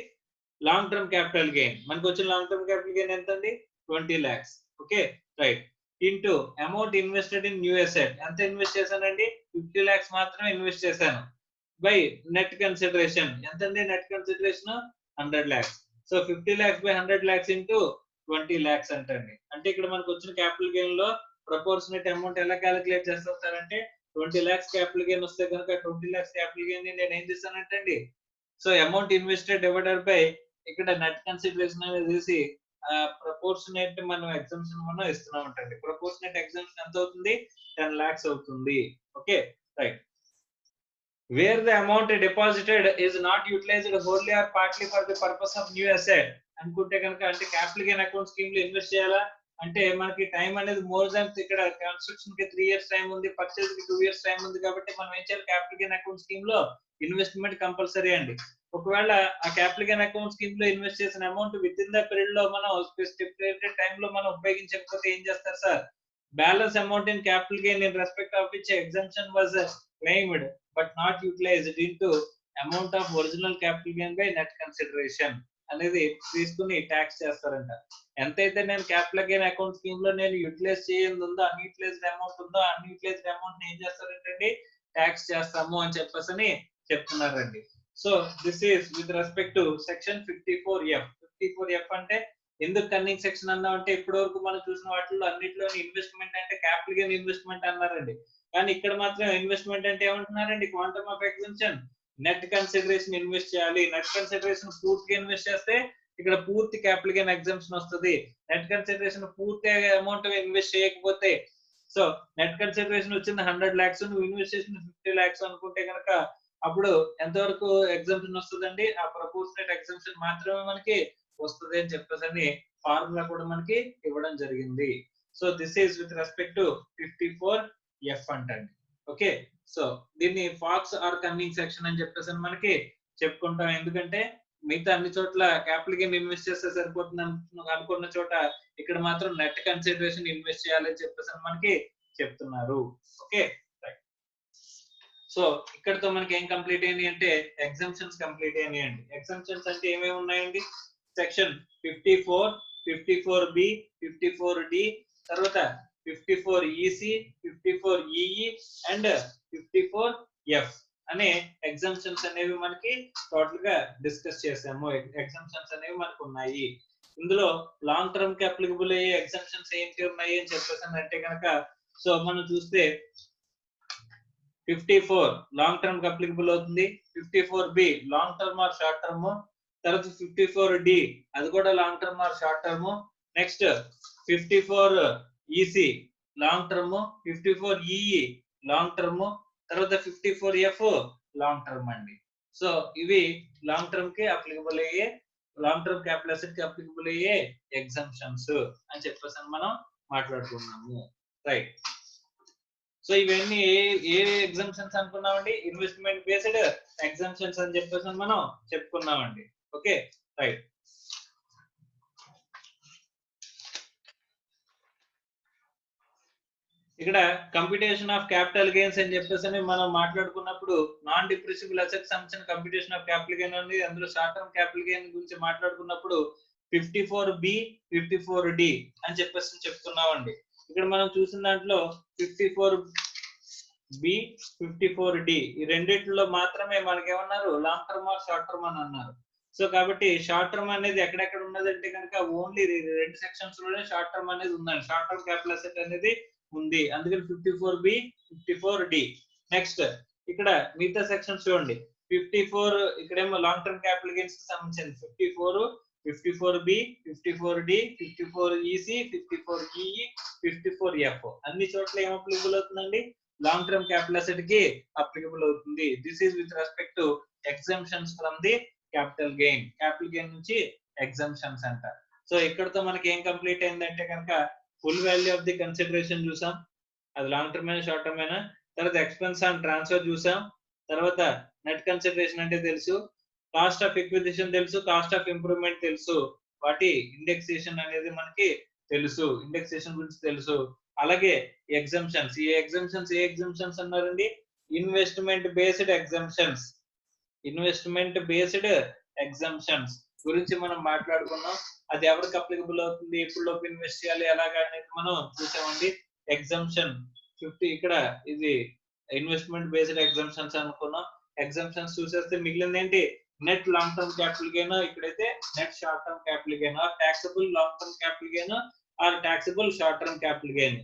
లాంగ్ టర్మ్ క్యాపిటల్ గెయిన్, మనకు వచ్చిన లాంగ్ టర్మ్ క్యాపిటల్ గెయిన్ ఎంత అండి? 20 lakhs. Okay right. Into amount invested in new asset, ఎంత ఇన్వెస్ట్ చేశానండి? 50 lakhs మాత్రమే ఇన్వెస్ట్ చేశాను. బై నెట్ కన్సిడరేషన్, ఎంత అండి net consideration? 100 lakhs. So 50 lakhs by 100 lakhs into 20 lakhs అంటండి. అంటే ఇక్కడ మనకు వచ్చిన క్యాపిటల్ గెయిన్ లో ప్రపోర్షనేట్ అమౌంట్ ఎలా క్యాలిక్యులేట్ చేస్తారంటే 20 lakhs క్యాపిటల్ గెయిన్ వస్తే కనుక 20 lakhs క్యాపిటల్ గెయిన్ ని నేను ఏం చేస్తానంటే అండి, so amount invested divided by ఇక్కడ నెట్ కన్సిడరేషన్ అనేది తీసి ప్రపోర్షనేట్ మనం ఎగ్జామ్షన్ మనం ఇస్తున్నాం అంటండి. ప్రపోర్షనేట్ ఎగ్జామ్షన్ ఎంత అవుతుంది? 10 lakhs అవుతుంది. Okay right. Where the amount deposited is not utilized wholly or partly for the purpose of new asset అనుకుంటే కనుక, అంటే క్యాపిటల్ గెయిన్ అకౌంట్ స్కీమ్ లో ఇన్వెస్ట్ చేయాలా అంటే మనకి టైం అనేది మోర్ దాన్, ఇక్కడ కన్స్ట్రక్షన్ కి 3 years టైం ఉంది, పర్చేజ్ కి 2 years టైం ఉంది, కాబట్టి మనం ఏం చేయాలి? క్యాపిటల్ గెయిన్ అకౌంట్ స్కీమ్ లో ఇన్వెస్ట్మెంట్ కంపల్సరీ అండి. ఒకవేళ ఆ క్యాపిటల్ గెయిన్ అకౌంట్ స్కీమ్ లో ఇన్వెస్ట్ చేసిన amount with in the period లో మనం స్పెసిఫిక్ టైం లో మనం ఉపయోగించకపోతే ఏం చేస్తారు sir? Balance amount in capital gain in respect of which exemption was claimed but not utilized into amount of original capital gain by net consideration అనేది తీసుకుని ట్యాక్స్ చేస్తారంట. ఎంతైతే నేను క్యాపిటల్ గెయిన్ అకౌంట్ స్కీమ్ లో నేను యూటిలైజ్ చేయంది ఉందో, అన్యూటిలైజ్డ్ అమౌంట్ ఉందో, అన్యూటిలైజ్డ్ అమౌంట్ ఏం చేస్తారంటే ట్యాక్స్ చేస్తాము అని చెప్పేసి చెప్తున్నారండి. So this is with respect to section 54F. 54F అంటే ఎందుకు కన్నింగ్ సెక్షన్ అన్నా అంటే, ఇప్పటి వరకు మనం చూసిన వాటిలో అన్నిటిలోని ఇన్వెస్ట్మెంట్ అంటే క్యాపిటల్ గెయిన్ ఇన్వెస్ట్మెంట్ అన్నారండి. కానీ ఇక్కడ మాత్రం ఇన్వెస్ట్మెంట్ అంటే ఏమంటున్నారండి? Quantum of exemption, net consideration invest చేయాలి. నెట్ కన్సిడరేషన్ పూర్తిగా ఇన్వెస్ట్ చేస్తే ఇక్కడ పూర్తి క్యాపిటల్ గెయిన్ ఎగ్జంప్షన్ వస్తుంది. నెట్ కన్సిడరేషన్ పూర్తి అమౌంట్ ఇన్వెస్ట్ చేయకపోతే, సో నెట్ కన్సిడరేషన్ వచ్చింది 100 lakhs, నువ్వు ఇన్వెస్ట్ చేసిన 50 lakhs అనుకుంటే కనుక అప్పుడు ఎంతవరకు ఎగ్జంప్షన్ వస్తుందండి? ఆ ప్రపోర్షనేట్ ఎగ్జంప్షన్ మాత్రమే మనకి వస్తుంది అని చెప్పేసి ఫార్ములా కూడా మనకి ఇవ్వడం జరిగింది. So this is with respect to 54F అంటండి. ఓకే, సో దీన్ని ఫాక్స్ ఆర్ కన్నింగ్ సెక్షన్ అని చెప్పేసి మనకి చెప్పుకుంటాం. ఎందుకంటే మిగతా అన్ని చోట్ల క్యాపిటల్ గెయిన్ ఇన్వెస్ట్ చేస్తే సరిపోతుంది అనుకున్న చోట ఇక్కడ మాత్రం నెట్ కన్సిడరేషన్ ఇన్వెస్ట్ చేయాలని చెప్పేసి మనకి చెప్తున్నారు. Okay right. సో ఇక్కడతో మనకి ఏం కంప్లీట్ అయ్యింది అంటే ఎగ్జంప్షన్స్ కంప్లీట్ అయినాయి అండి. ఎగ్జంప్షన్స్ అంటే ఏమేమి ఉన్నాయండి? సెక్షన్ 54, 54B, 54D, తర్వాత 54EC, 54EE అండ్ 54F అనే ఎగ్జంప్షన్స్ అనేవి మనకి టోటల్ గా డిస్కస్ చేసాము. ఎగ్జంప్షన్స్ అనేవి మనకు ఉన్నాయి. ఇందులో లాంగ్ టర్మ్ కి అప్లికబుల్ అయ్యే ఎగ్జంప్షన్స్ ఏంటి ఉన్నాయి అని చెప్పేసి అంటే కనుక, సో మనం చూస్తే 54 లాంగ్ టర్మ్ కి అప్లికబుల్ అవుతుంది. 54B long term or short term. తర్వాత 54D అది కూడా long term or short term. Next 54EC long term, 54EE long term, తర్వాత 54F లాంగ్ టర్మ్ అండి. సో ఇవి లాంగ్ టర్మ్ కి అప్లికబుల్ అయ్యే, లాంగ్ టర్మ్ క్యాపిటల్ అసెట్ కి అప్లికబుల్ అయ్యే ఎగ్జంప్షన్స్ అని చెప్పేసి మనం మాట్లాడుకున్నాము. రైట్. సో ఇవన్నీ ఏ ఎగ్జంప్షన్స్ అనుకున్నామండి? ఇన్వెస్ట్మెంట్ బేస్డ్ ఎగ్జంప్షన్స్ అని చెప్పేసి మనం చెప్పుకున్నామండి. Okay right. ఇక్కడ కంప్యూటేషన్ ఆఫ్ క్యాపిటల్ గెయిన్స్ అని చెప్పేసి మనం మాట్లాడుకున్నప్పుడు నాన్ డిప్రెసిబుల్ అసెట్స్ సంబంధించిన కంప్యూటేషన్ ఆఫ్ క్యాపిటల్ గెయిన్ ఉంది. అందులో షార్ట్ టర్మ్ క్యాపిటల్ గెయిన్ గురించి మాట్లాడుకున్నప్పుడు 54B, 54D అని చెప్పేసి చెప్తున్నామండి. ఇక్కడ మనం చూసిన దాంట్లో 54B, 54D ఈ రెండిట్లో మాత్రమే మనకి ఏమన్నారు? Long term or short term అని అన్నారు. సో కాబట్టి షార్ట్ టర్మ్ అనేది ఎక్కడెక్కడ ఉన్నదంటే కనుక ఓన్లీ రెండు సెక్షన్స్ లోనే షార్ట్ టర్మ్ అనేది ఉందండి. షార్ట్ టర్మ్ క్యాపిటల్ అసెట్ అనేది ఉంది. అందుకని 54B, 54D. నెక్స్ట్ ఇక్కడ మిగతా సెక్షన్స్ చూడండి. 54 ఇక్కడేమో లాంగ్ టర్మ్ క్యాపిటల్ గెయిన్స్ కి సంబంధించింది 54, 54B, 54D, 54EC, 54EE, 54F అన్ని చోట్ల ఏం అప్లికబుల్ అవుతుందండి? లాంగ్ టర్మ్ క్యాపిటల్ అసెట్ కి అప్లికబుల్ అవుతుంది. This is with respect to exemptions from the capital gain. Capital gain నుంచి ఎగ్జంప్షన్స్ అంట. సో ఇక్కడతో మనకి ఏం కంప్లీట్ అయిందంటే కనుక full value of the consideration చూసాం, అది లాంగ్ టర్మ్ అయినా షార్ట్ టర్మ్ అయినా. తర్వాత ఎక్స్పెన్స్ అండ్ ట్రాన్స్ఫర్ చూసాం. తర్వాత నెట్ కన్సిడరేషన్ అంటే తెలుసు, కాస్ట్ ఆఫ్ ఎక్విజిషన్ తెలుసు, కాస్ట్ ఆఫ్ ఇంప్రూవ్మెంట్ తెలుసు, వాటి ఇండెక్సేషన్ అనేది మనకి తెలుసు, ఇండెక్సేషన్ గురించి తెలుసు. అలాగే ఎగ్జంప్షన్స్, ఏ ఎగ్జంప్షన్స్ అన్నారండి? Investment based exemptions, investment based exemptions. గురించి మనం మాట్లాడుకున్నాం. అది ఎవరికి అప్లికబుల్ అవుతుంది, ఎప్పుడు ఇన్వెస్ట్ చేయాలి ఎలాగా అనేది మనం చూసామండి. ఎగ్జంప్షన్ 50 ఇక్కడ ఇది ఇన్వెస్ట్మెంట్ బేస్డ్ ఎగ్జంప్షన్స్ అనుకున్నాం. ఎగ్జంప్షన్స్ చూసేస్తే మిగిలింది ఏంటి, net long term capital gain, ఇక్కడైతే net short term capital gain, or taxable long term capital gain or taxable short term capital gain.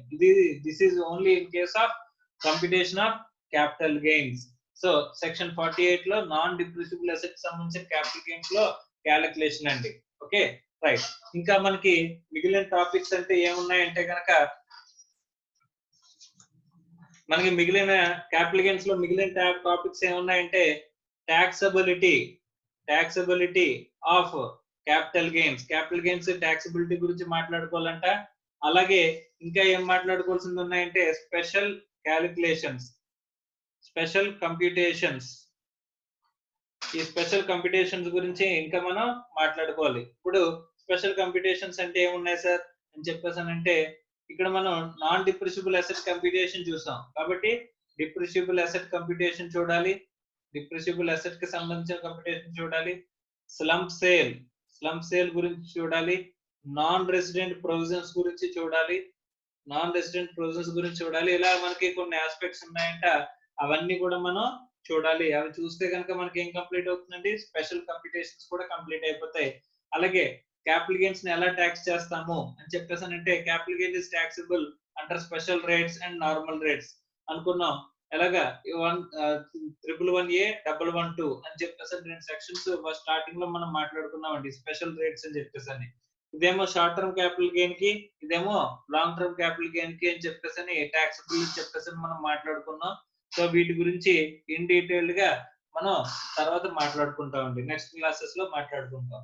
This is only in case of computation of capital gains. So section 48 లో నాన్ డిప్రిసిబుల్ అసెట్ సంబంధించిన క్యాపిటల్ గెయిన్స్ లో క్యాలిక్యులేషన్ అండి. Okay right. ఇంకా మనకి మిగిలిన టాపిక్స్ అంటే ఏమున్నాయంటే కనుక, మనకి మిగిలిన క్యాపిటల్ గెయిన్స్ లో మిగిలిన టాపిక్స్ ఏమున్నాయంటే taxability of capital gains. Capital gains taxability గురించి మాట్లాడుకోవాలంట. అలాగే ఇంకా ఏం మాట్లాడుకోవాల్సింది ఉన్నాయంటే స్పెషల్ క్యాలిక్యులేషన్స్, స్పెషల్ కంప్యూటేషన్స్. ఈ స్పెషల్ కంప్యూటేషన్స్ గురించి ఇంకా మనం మాట్లాడుకోవాలి. ఇప్పుడు స్పెషల్ కంప్యూటేషన్స్ అంటే ఏమున్నాయి సార్ అని చెప్పేసానంటే, ఇక్కడ మనం నాన్ డిప్రిసిబుల్ అసెట్ కంప్యూటేషన్ చూసాం కాబట్టి డిప్రిసిబుల్ అసెట్ కంప్యూటేషన్ చూడాలి, డిప్రిసిబుల్ అసెట్ కి సంబంధించిన కంప్యూటేషన్ చూడాలి, స్లంప్ సేల్ గురించి చూడాలి, నాన్ రెసిడెంట్ ప్రొవిజన్స్ గురించి చూడాలి, ఇలా మనకి కొన్ని ఆస్పెక్ట్స్ ఉన్నాయంట. అవన్నీ కూడా మనం చూడాలి. అవి చూస్తే కనుక మనకి ఏం కంప్లీట్ అవుతుందండి, స్పెషల్ కంప్యూటేషన్స్ కూడా కంప్లీట్ అయిపోతాయి. అలాగే క్యాపిటల్ గెయిన్స్ ని ఎలా ట్యాక్స్ చేస్తాము అని చెప్పేసానంటే, capital gain is taxable under special rates and normal rates అనుకున్నాం. ఎలాగా 111A 112 అని చెప్పేసి రెండు సెక్షన్స్ స్టార్టింగ్ లో మనం మాట్లాడుకున్నామండి, స్పెషల్ రేట్స్ అని చెప్పేసి. ఇదేమో షార్ట్ టర్మ్ క్యాపిటల్ గెయిన్ కి, ఇదేమో లాంగ్ టర్మ్ క్యాపిటల్ గెయిన్ కి అని చెప్పేసి ట్యాక్సబుల్ అని చెప్పేసి మనం మాట్లాడుకున్నాం. సో వీటి గురించి ఇన్ డీటెయిల్డ్ గా మనం తర్వాత మాట్లాడుకుంటామండి, నెక్స్ట్ క్లాసెస్ లో మాట్లాడుకుంటాం.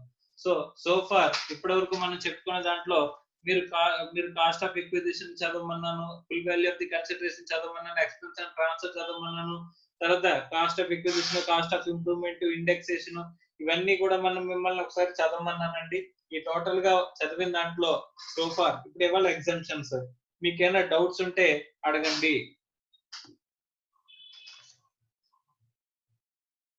సో ఫార్ ఇప్పటి వరకు మనం చెప్పుకున్న దాంట్లో మీరు కాస్ట్ ఆఫ్ ఎక్విజిషన్ చదవమన్నాను, full value of the consideration చదవమన్నాను, ఎక్స్పెన్స్ అండ్ ట్రాన్స్ఫర్ చదవమన్నాను, తర్వాత cost of acquisition, cost of improvement, indexation, ఇవన్నీ కూడా మిమ్మల్ని ఒకసారి చదవమన్నానండి. ఈ టోటల్ గా చదివిన దాంట్లో సో ఫార్ ఇప్పుడు ఇవాళ ఎగ్జామ్షన్స్, మీకు ఏమైనా డౌట్స్ ఉంటే అడగండి.